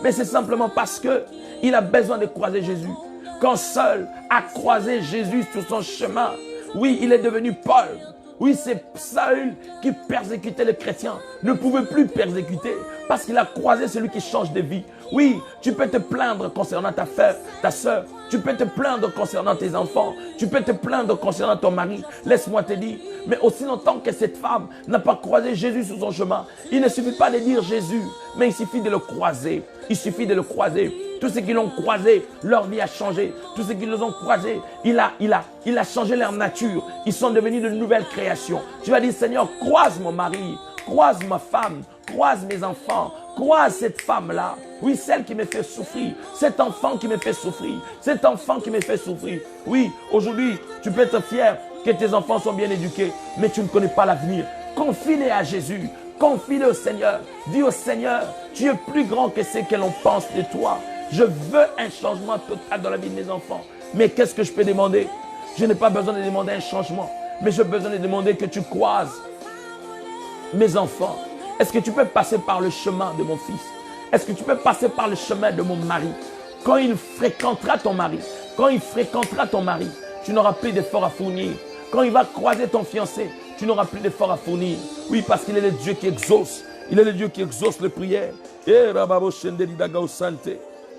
Mais c'est simplement parce qu'il a besoin de croiser Jésus. Quand Saul a croisé Jésus sur son chemin, oui, il est devenu Paul. Oui, c'est Saül qui persécutait les chrétiens, ne pouvait plus persécuter parce qu'il a croisé celui qui change de vie. Oui, tu peux te plaindre concernant ta soeur. Tu peux te plaindre concernant tes enfants. Tu peux te plaindre concernant ton mari. Laisse-moi te dire, mais aussi longtemps que cette femme n'a pas croisé Jésus sur son chemin, il ne suffit pas de dire Jésus, mais il suffit de le croiser. Il suffit de le croiser. Tous ceux qui l'ont croisé, leur vie a changé. Tous ceux qui les ont croisés, il a changé leur nature. Ils sont devenus de nouvelles créations. Tu vas dire, Seigneur, croise mon mari, croise ma femme, croise mes enfants, croise cette femme-là. Oui, celle qui me fait souffrir. Cet enfant qui me fait souffrir. Cet enfant qui me fait souffrir. Oui, aujourd'hui, tu peux être fier que tes enfants sont bien éduqués, mais tu ne connais pas l'avenir. Confie-les à Jésus. Confie-les au Seigneur. Dis au Seigneur, tu es plus grand que ce que l'on pense de toi. Je veux un changement total dans la vie de mes enfants. Mais qu'est-ce que je peux demander? Je n'ai pas besoin de demander un changement, mais j'ai besoin de demander que tu croises mes enfants. Est-ce que tu peux passer par le chemin de mon fils? Est-ce que tu peux passer par le chemin de mon mari? Quand il fréquentera ton mari, tu n'auras plus d'efforts à fournir. Quand il va croiser ton fiancé, tu n'auras plus d'efforts à fournir. Oui, parce qu'il est le Dieu qui exauce. Il est le Dieu qui exauce les prières. Et Rababo Shenderi Dagao Sante.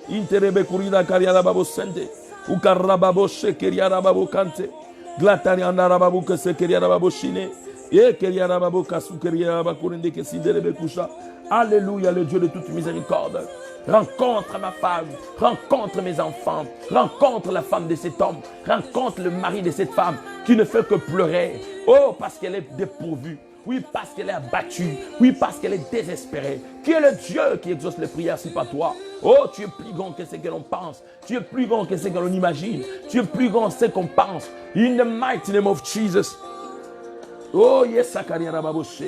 Interebe Kurida Kariara Babo Sende. Ukarababo Shekeriara Babo Kante. Glatariana Rababu Kesekeriara Babo Shine. Et Keriara Babo Kasu Keriara Bakurende Kesinderebe Kusha. Alléluia, le Dieu de toute miséricorde. Rencontre ma femme, rencontre mes enfants, rencontre la femme de cet homme, rencontre le mari de cette femme qui ne fait que pleurer. Oh, parce qu'elle est dépourvue. Oui, parce qu'elle est abattue. Oui, parce qu'elle est désespérée. Qui est le Dieu qui exauce les prières, si pas toi? Oh, tu es plus grand que ce que l'on pense. Tu es plus grand que ce que l'on imagine. Tu es plus grand que ce qu'on pense. In the mighty name of Jesus. Oh, yes, Sakariara Baboshe.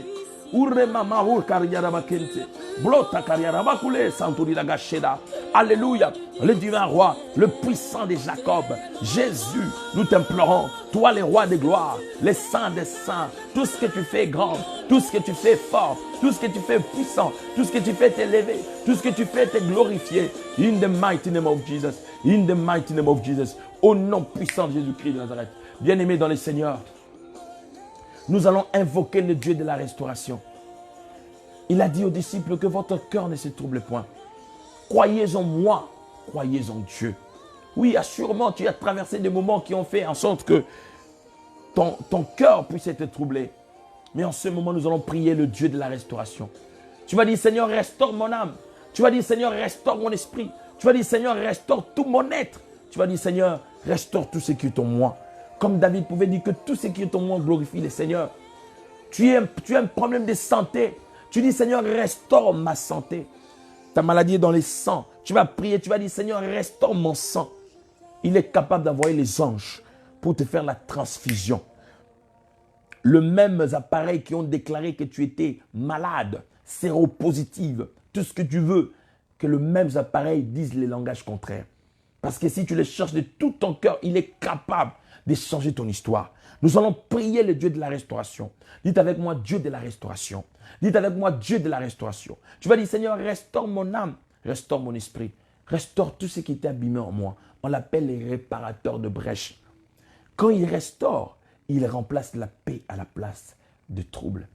Alléluia, le divin roi, le puissant de Jacob, Jésus, nous t'implorons, toi le roi de gloire, les saints des saints, tout ce que tu fais grand, tout ce que tu fais fort, tout ce que tu fais puissant, tout ce que tu fais t'élever, tout ce que tu fais te glorifier, in the mighty name of Jesus, in the mighty name of Jesus, au nom puissant de Jésus-Christ de Nazareth. Bien-aimés dans le Seigneur, nous allons invoquer le Dieu de la restauration. Il a dit aux disciples que votre cœur ne se trouble point. Croyez en moi, croyez en Dieu. Oui, assurément, tu as traversé des moments qui ont fait en sorte que ton cœur puisse être troublé. Mais en ce moment, nous allons prier le Dieu de la restauration. Tu vas dire, Seigneur, restaure mon âme. Tu vas dire, Seigneur, restaure mon esprit. Tu vas dire, Seigneur, restaure tout mon être. Tu vas dire, Seigneur, restaure tout ce qui est en moi. Comme David pouvait dire que tout ce qui est en moi glorifie le Seigneur. Tu as un problème de santé. Tu dis, Seigneur, restaure ma santé. Ta maladie est dans les sangs. Tu vas prier, tu vas dire, Seigneur, restaure mon sang. Il est capable d'envoyer les anges pour te faire la transfusion. Le même appareil qui ont déclaré que tu étais malade, séropositive, tout ce que tu veux, que le même appareil dise les langages contraires. Parce que si tu le cherches de tout ton cœur, il est capable de changer ton histoire. Nous allons prier le Dieu de la restauration. Dites avec moi, Dieu de la restauration. Dites avec moi, Dieu de la restauration. Tu vas dire, Seigneur, restaure mon âme, restaure mon esprit, restaure tout ce qui était abîmé en moi. On l'appelle les réparateurs de brèches. Quand il restaure, il remplace la paix à la place de trouble.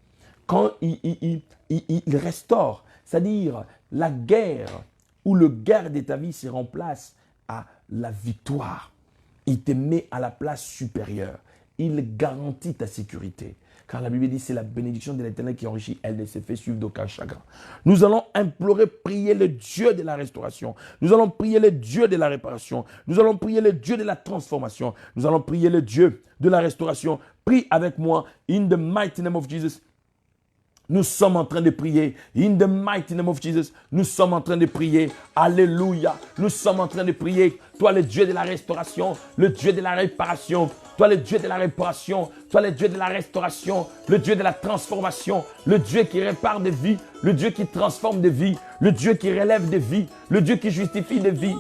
Quand il restaure, c'est-à-dire la guerre où le guerre de ta vie se remplace à la victoire. Il te met à la place supérieure. Il garantit ta sécurité. Car la Bible dit, c'est la bénédiction de l'Éternel qui enrichit, elle ne se fait suivre d'aucun chagrin. Nous allons implorer, prier le Dieu de la restauration. Nous allons prier le Dieu de la réparation. Nous allons prier le Dieu de la transformation. Nous allons prier le Dieu de la restauration. Prie avec moi, in the mighty name of Jesus. Nous sommes en train de prier. In the mighty name of Jesus. Nous sommes en train de prier. Alléluia. Nous sommes en train de prier. Toi, le Dieu de la restauration, le Dieu de la réparation. Toi, le Dieu de la réparation. Toi, le Dieu de la restauration. Le Dieu de la transformation. Le Dieu qui répare des vies. Le Dieu qui transforme des vies. Le Dieu qui relève des vies. Le Dieu qui justifie des vies.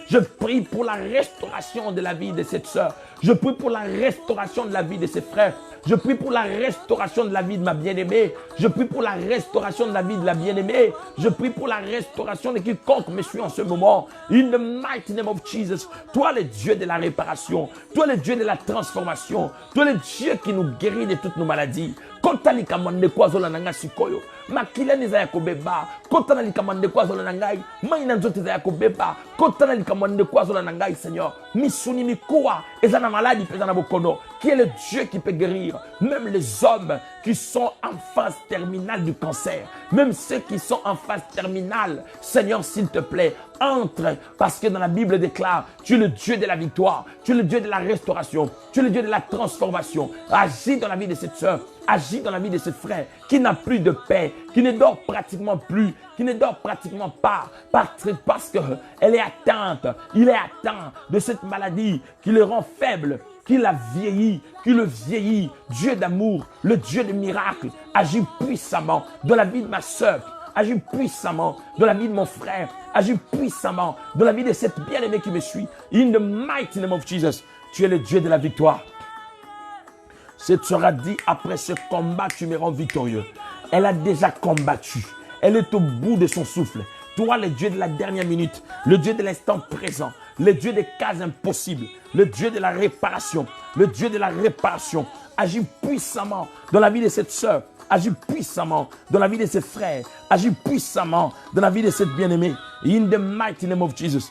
Je prie pour la restauration de la vie de cette sœur. Je prie pour la restauration de la vie de ses frères. Je prie pour la restauration de la vie de ma bien-aimée. Je prie pour la restauration de la vie de la bien-aimée. Je prie pour la restauration de quiconque me suit en ce moment. In the mighty name of Jesus. Toi, le Dieu de la réparation. Toi, le Dieu de la transformation. Toi, le Dieu qui nous guérit de toutes nos maladies. Kontani kamande kwa zola nanga sikoyo. Makila niza ya kobeba. Kontana li kamande kwa zola nangai. Maina nzote za ya kobeba. Kontana li kamande kwa zola nangai, Seigneur. Misuni mikoa. Ezana maladi pezana bokono. Qui est le Dieu qui peut guérir. Même les hommes qui sont en phase terminale du cancer. Même ceux qui sont en phase terminale. Seigneur, s'il te plaît, entre. Parce que dans la Bible déclare, tu es le Dieu de la victoire. Tu es le Dieu de la restauration. Tu es le Dieu de la transformation. Agis dans la vie de cette sœur. Agis dans la vie de ce frère qui n'a plus de paix, qui ne dort pratiquement plus, qui ne dort pratiquement pas, parce qu'elle est atteinte, il est atteint de cette maladie qui le rend faible, qui la vieillit, qui le vieillit. Dieu d'amour, le Dieu de miracles, agis puissamment dans la vie de ma sœur. Agis puissamment dans la vie de mon frère. Agis puissamment dans la vie de cette bien-aimée qui me suit. In the mighty name of Jesus, tu es le Dieu de la victoire. Ce sera dit, après ce combat, tu me rends victorieux. Elle a déjà combattu. Elle est au bout de son souffle. Toi, le Dieu de la dernière minute, le Dieu de l'instant présent, le Dieu des cas impossibles, le Dieu de la réparation, le Dieu de la réparation, agis puissamment dans la vie de cette sœur, agis puissamment dans la vie de ses frères, agis puissamment dans la vie de cette bien-aimée. In the mighty name of Jesus.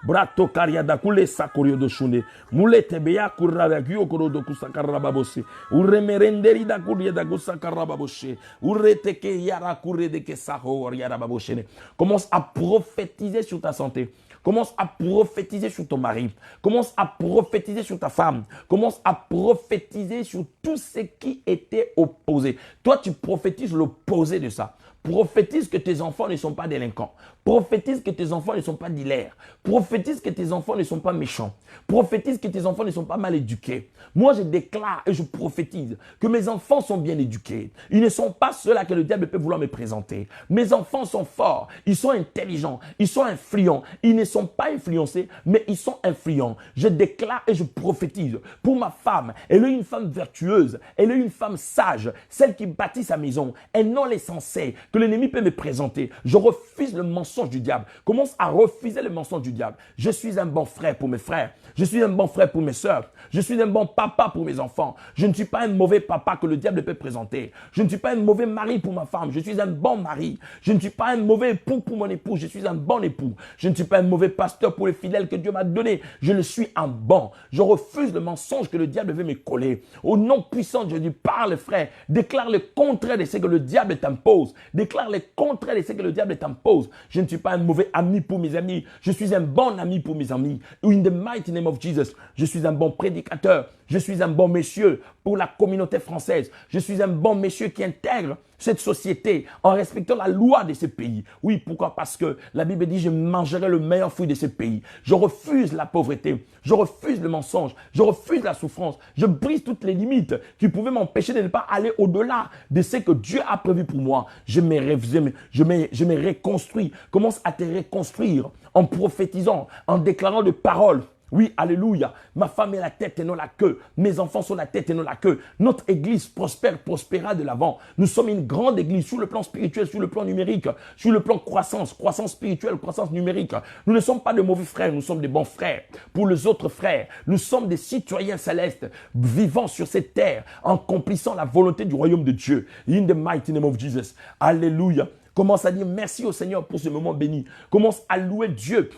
Brato kariada kule sakorio do shune mulete beya kurada gyo korodo kusakarababose uremerenderi da kuria da kusakarababose ureteke yara kurede ke saho yara babosene. Commence à prophétiser sur ta santé. Commence à prophétiser sur ton mari. Commence à prophétiser sur ta femme. Commence à prophétiser sur tout ce qui était opposé. Toi, tu prophétises l'opposé de ça. Prophétise que tes enfants ne sont pas délinquants. Prophétise que tes enfants ne sont pas dealers. Prophétise que tes enfants ne sont pas méchants. Prophétise que tes enfants ne sont pas mal éduqués. Moi, je déclare et je prophétise que mes enfants sont bien éduqués. Ils ne sont pas ceux-là que le diable peut vouloir me présenter. Mes enfants sont forts. Ils sont intelligents. Ils sont influents. Ils ne sont pas influencés, mais ils sont influents. Je déclare et je prophétise pour ma femme. Elle est une femme vertueuse. Elle est une femme sage. Celle qui bâtit sa maison. Elle non les censés que l'ennemi peut me présenter. Je refuse le mensonge du diable. Commence à refuser le mensonge du diable. Je suis un bon frère pour mes frères. Je suis un bon frère pour mes sœurs. Je suis un bon papa pour mes enfants. Je ne suis pas un mauvais papa que le diable peut présenter. Je ne suis pas un mauvais mari pour ma femme. Je suis un bon mari. Je ne suis pas un mauvais époux pour mon époux. Je suis un bon époux. Je ne suis pas un mauvais pasteur pour les fidèles que Dieu m'a donné. Je le suis un bon. Je refuse le mensonge que le diable veut me coller. Au nom puissant de Jésus, parle frère. Déclare le contraire de ce que le diable t'impose. Déclare le contraire de ce que le diable t'impose. Je ne suis pas un mauvais ami pour mes amis. Je suis un bon ami pour mes amis. In the mighty name of Jesus, je suis un bon prédicateur. Je suis un bon monsieur pour la communauté française. Je suis un bon monsieur qui intègre cette société en respectant la loi de ce pays. Oui, pourquoi? Parce que la Bible dit, je mangerai le meilleur fruit de ce pays. Je refuse la pauvreté. Je refuse le mensonge. Je refuse la souffrance. Je brise toutes les limites qui pouvaient m'empêcher de ne pas aller au-delà de ce que Dieu a prévu pour moi. Je me reconstruis. Commence à te reconstruire en prophétisant, en déclarant de paroles Oui, alléluia. Ma femme est la tête et non la queue. Mes enfants sont la tête et non la queue. Notre église prospéra de l'avant. Nous sommes une grande église sur le plan spirituel, sur le plan numérique, sur le plan croissance spirituelle, croissance numérique. Nous ne sommes pas de mauvais frères, nous sommes des bons frères. Pour les autres frères, nous sommes des citoyens célestes, vivant sur cette terre, accomplissant la volonté du royaume de Dieu. In the mighty name of Jesus. Alléluia. Commence à dire merci au Seigneur pour ce moment béni. Commence à louer Dieu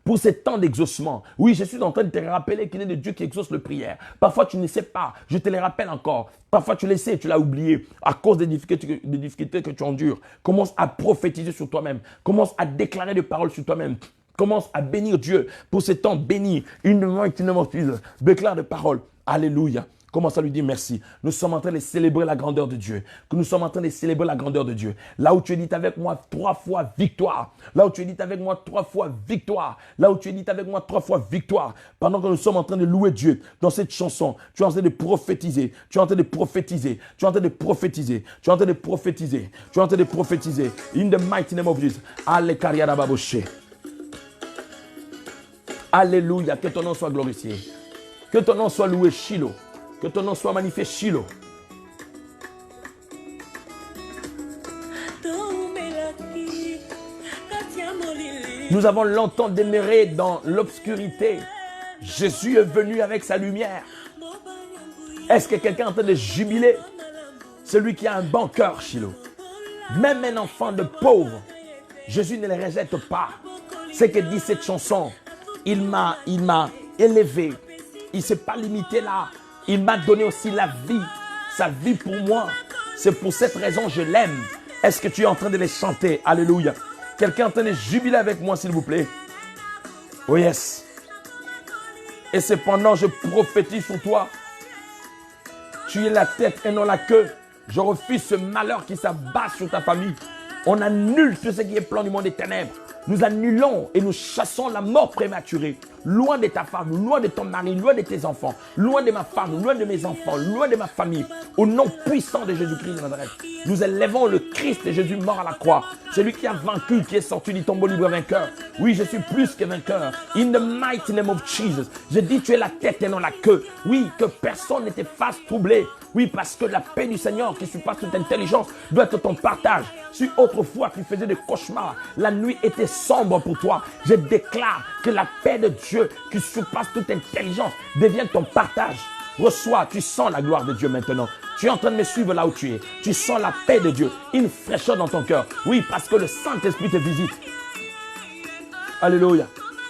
pour ces temps d'exaucement. Oui, je suis en train de te rappeler qu'il est de Dieu qui exauce le prière. Parfois, tu ne sais pas. Je te les rappelle encore. Parfois, tu le sais, tu l'as oublié à cause des difficultés que tu endures. Commence à prophétiser sur toi-même. Commence à déclarer des paroles sur toi-même. Commence à bénir Dieu pour ces temps bénis. Une main qui ne m'utilise. Déclare des paroles. Alléluia. Commence à lui dire merci. Nous sommes en train de célébrer la grandeur de Dieu. Que nous sommes en train de célébrer la grandeur de Dieu. Là où tu es dit avec moi 3 fois victoire. Là où tu es dit avec moi 3 fois victoire. Là où tu es dit avec moi 3 fois victoire. Pendant que nous sommes en train de louer Dieu dans cette chanson, tu es en train de prophétiser. Tu es en train de prophétiser. Tu es en train de prophétiser. Tu es en train de prophétiser. Tu es en train de prophétiser. In the mighty name of Jesus. Alléluia. Que ton nom soit glorifié. Que ton nom soit loué, Shiloh. Que ton nom soit magnifié, Shiloh. Nous avons longtemps demeuré dans l'obscurité. Jésus est venu avec sa lumière. Est-ce que quelqu'un est en train de jubiler? Celui qui a un bon cœur, Shiloh. Même un enfant de pauvre, Jésus ne le rejette pas. C'est que dit cette chanson. Il m'a élevé. Il ne s'est pas limité là. Il m'a donné aussi la vie, sa vie pour moi. C'est pour cette raison que je l'aime. Est-ce que tu es en train de les chanter? Alléluia. Quelqu'un est en train de jubiler avec moi, s'il vous plaît? Oh yes. Et cependant, je prophétise sur toi. Tu es la tête et non la queue. Je refuse ce malheur qui s'abat sur ta famille. On annule tout ce qui est plan du monde des ténèbres. Nous annulons et nous chassons la mort prématurée. Loin de ta femme, loin de ton mari, loin de tes enfants, loin de ma femme, loin de mes enfants, loin de ma famille. Au nom puissant de Jésus-Christ de Nazareth, nous élevons le Christ et Jésus mort à la croix. Celui qui a vaincu, qui est sorti du tombeau libre vainqueur. Oui, je suis plus que vainqueur. In the mighty name of Jesus. Je dis, tu es la tête et non la queue. Oui, que personne ne te fasse troubler. Oui, parce que la paix du Seigneur qui surpasse toute intelligence doit être ton partage. Si autrefois tu faisais des cauchemars, la nuit était sombre pour toi, je déclare que la paix de Dieu qui surpasse toute intelligence devienne ton partage. Reçois, tu sens la gloire de Dieu maintenant. Tu es en train de me suivre là où tu es. Tu sens la paix de Dieu, une fraîcheur dans ton cœur. Oui, parce que le Saint-Esprit te visite. Alléluia.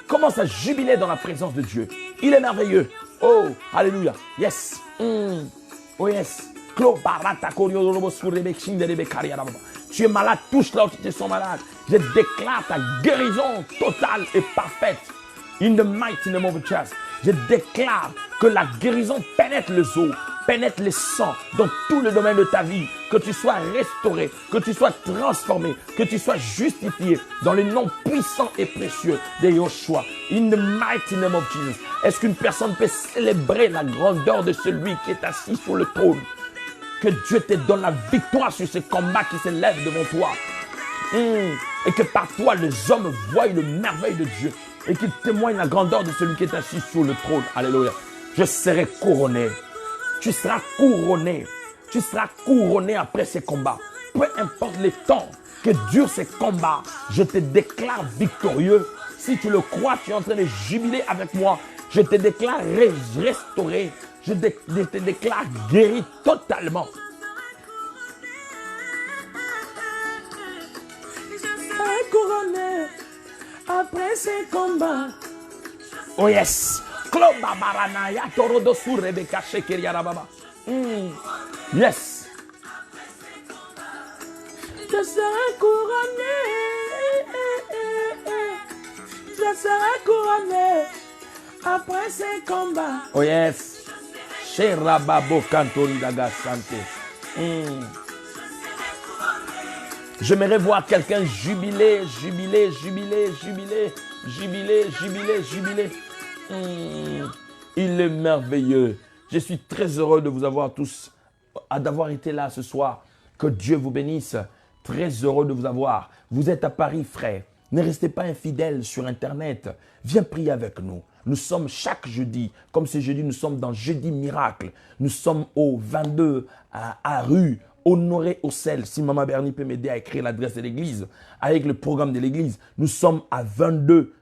Commence à jubiler dans la présence de Dieu. Il est merveilleux. Oh, alléluia. Yes. Oh yes. Tu es malade, touche là où tu te sens malade. Je déclare ta guérison totale et parfaite. In the mighty name of Jesus. Je déclare que la guérison pénètre les os, pénètre les sangs dans tout le domaine de ta vie. Que tu sois restauré, que tu sois transformé, que tu sois justifié dans le nom puissant et précieux de Yoshua. In the mighty name of Jesus. Est-ce qu'une personne peut célébrer la grandeur de celui qui est assis sur le trône? Que Dieu te donne la victoire sur ce combat qui s'élève devant toi. Et que par toi, les hommes voient le merveille de Dieu. Et qu'ils témoignent la grandeur de celui qui est assis sur le trône. Alléluia. Je serai couronné. Tu seras couronné. Tu seras couronné après ces combats. Peu importe les temps que durent ces combats, je te déclare victorieux. Si tu le crois, tu es en train de jubiler avec moi. Je te déclare restauré. Je te déclare guéri totalement. Couronné après ces combats. Oh yes. Yes. Je serai couronné. Je serai couronné après ces combats. Oh yes. J'aimerais voir quelqu'un jubiler. Il est merveilleux. Je suis très heureux de vous avoir tous, d'avoir été là ce soir. Que Dieu vous bénisse. Très heureux de vous avoir. Vous êtes à Paris, frère. Ne restez pas infidèles sur Internet. Viens prier avec nous. Nous sommes chaque jeudi, comme ce jeudi, nous sommes dans Jeudi Miracle. Nous sommes au 22 à rue Honoré Ocel. Si Maman Bernie peut m'aider à écrire l'adresse de l'église, avec le programme de l'église, nous sommes à 22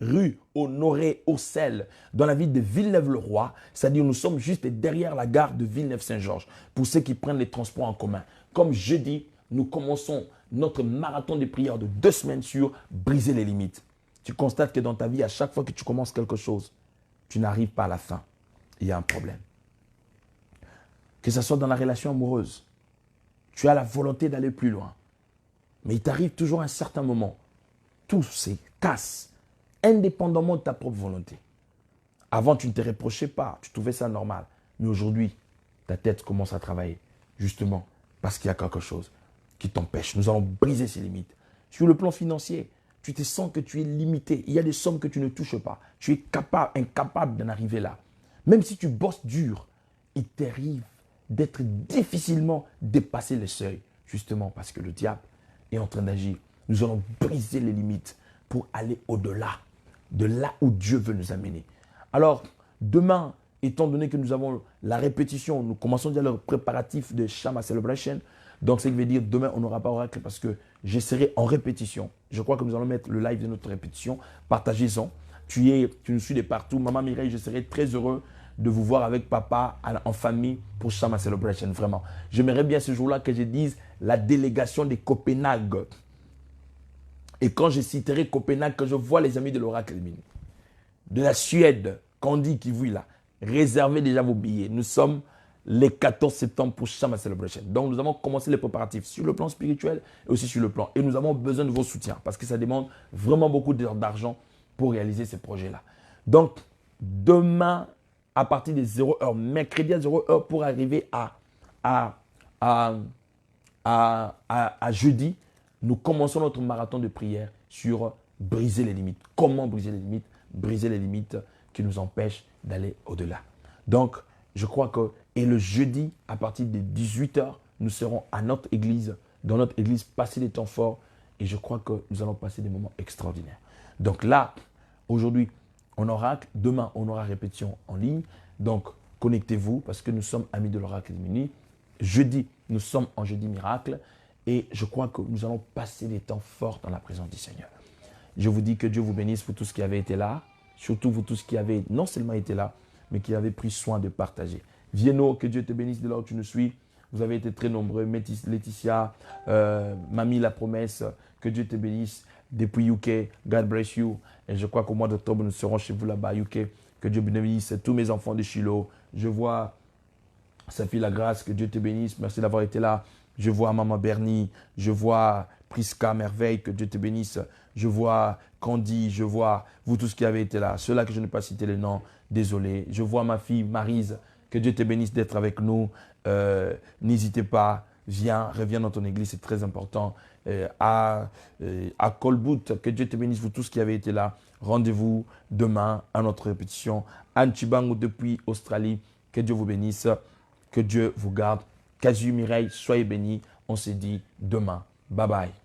rue Honoré Ocel, dans la ville de Villeneuve-le-Roi. C'est-à-dire nous sommes juste derrière la gare de Villeneuve-Saint-Georges, pour ceux qui prennent les transports en commun. Comme jeudi, nous commençons notre marathon de prière de 2 semaines sur briser les limites. Tu constates que dans ta vie, à chaque fois que tu commences quelque chose, tu n'arrives pas à la fin. Il y a un problème. Que ce soit dans la relation amoureuse, tu as la volonté d'aller plus loin. Mais il t'arrive toujours un certain moment. Tout se casse, indépendamment de ta propre volonté. Avant, tu ne te reprochais pas, tu trouvais ça normal. Mais aujourd'hui, ta tête commence à travailler, justement, parce qu'il y a quelque chose qui t'empêche. Nous allons briser ces limites. Sur le plan financier, tu te sens que tu es limité. Il y a des sommes que tu ne touches pas. Tu es incapable d'en arriver là. Même si tu bosses dur, il t'arrive d'être difficilement dépassé les seuils, justement parce que le diable est en train d'agir. Nous allons briser les limites pour aller au-delà, de là où Dieu veut nous amener. Alors, demain, étant donné que nous avons la répétition, nous commençons déjà le préparatif de Shama Celebration. Donc, ce qui veut dire demain, on n'aura pas oracle parce que je serai en répétition. Je crois que nous allons mettre le live de notre répétition. Partagez-en. Tu nous suis de partout. Maman Mireille, je serai très heureux de vous voir avec papa en famille pour Shama Celebration. Vraiment. J'aimerais bien ce jour-là que je dise la délégation de Copenhague. Et quand je citerai Copenhague, que je vois les amis de l'oracle de la Suède, Candy qui vit là, réservez déjà vos billets. Nous sommes le 14 septembre pour Shama Celebration. Donc, nous avons commencé les préparatifs sur le plan spirituel et aussi sur le plan. Et nous avons besoin de vos soutiens parce que ça demande vraiment beaucoup d'argent pour réaliser ces projets-là. Donc, demain, à partir de 0h, mercredi à 0h pour arriver à jeudi, nous commençons notre marathon de prière sur briser les limites. Comment briser les limites? Briser les limites qui nous empêchent d'aller au-delà. Donc, je crois que, et le jeudi, à partir de 18h, nous serons à notre église, dans notre église, passer des temps forts. Et je crois que nous allons passer des moments extraordinaires. Donc là, aujourd'hui, on oracle. Demain, on aura répétition en ligne. Donc, connectez-vous parce que nous sommes amis de l'oracle des minuit. Jeudi, nous sommes en jeudi miracle. Et je crois que nous allons passer des temps forts dans la présence du Seigneur. Je vous dis que Dieu vous bénisse pour tout ce qui avait été là. Surtout vous tous qui avez non seulement été là, mais qui avez pris soin de partager. Vienno, que Dieu te bénisse de là où tu nous suis. Vous avez été très nombreux. Laetitia, Mamie la promesse, que Dieu te bénisse. Depuis UK, God bless you. Et je crois qu'au mois d'octobre, nous serons chez vous là-bas, UK. Que Dieu bénisse tous mes enfants de Shiloh. Je vois sa fille la grâce, que Dieu te bénisse. Merci d'avoir été là. Je vois Maman Bernie. Je vois Priska Merveille, que Dieu te bénisse. Je vois Candy, je vois vous tous qui avez été là. Ceux-là que je n'ai pas cité les noms, désolé. Je vois ma fille Maryse, que Dieu te bénisse d'être avec nous. N'hésitez pas, reviens dans ton église, c'est très important. À Colboot, que Dieu te bénisse, vous tous qui avez été là. Rendez-vous demain à notre répétition. Anne Chibango depuis Australie, que Dieu vous bénisse, que Dieu vous garde. Casu Mireille, soyez bénis. On se dit demain. Bye bye.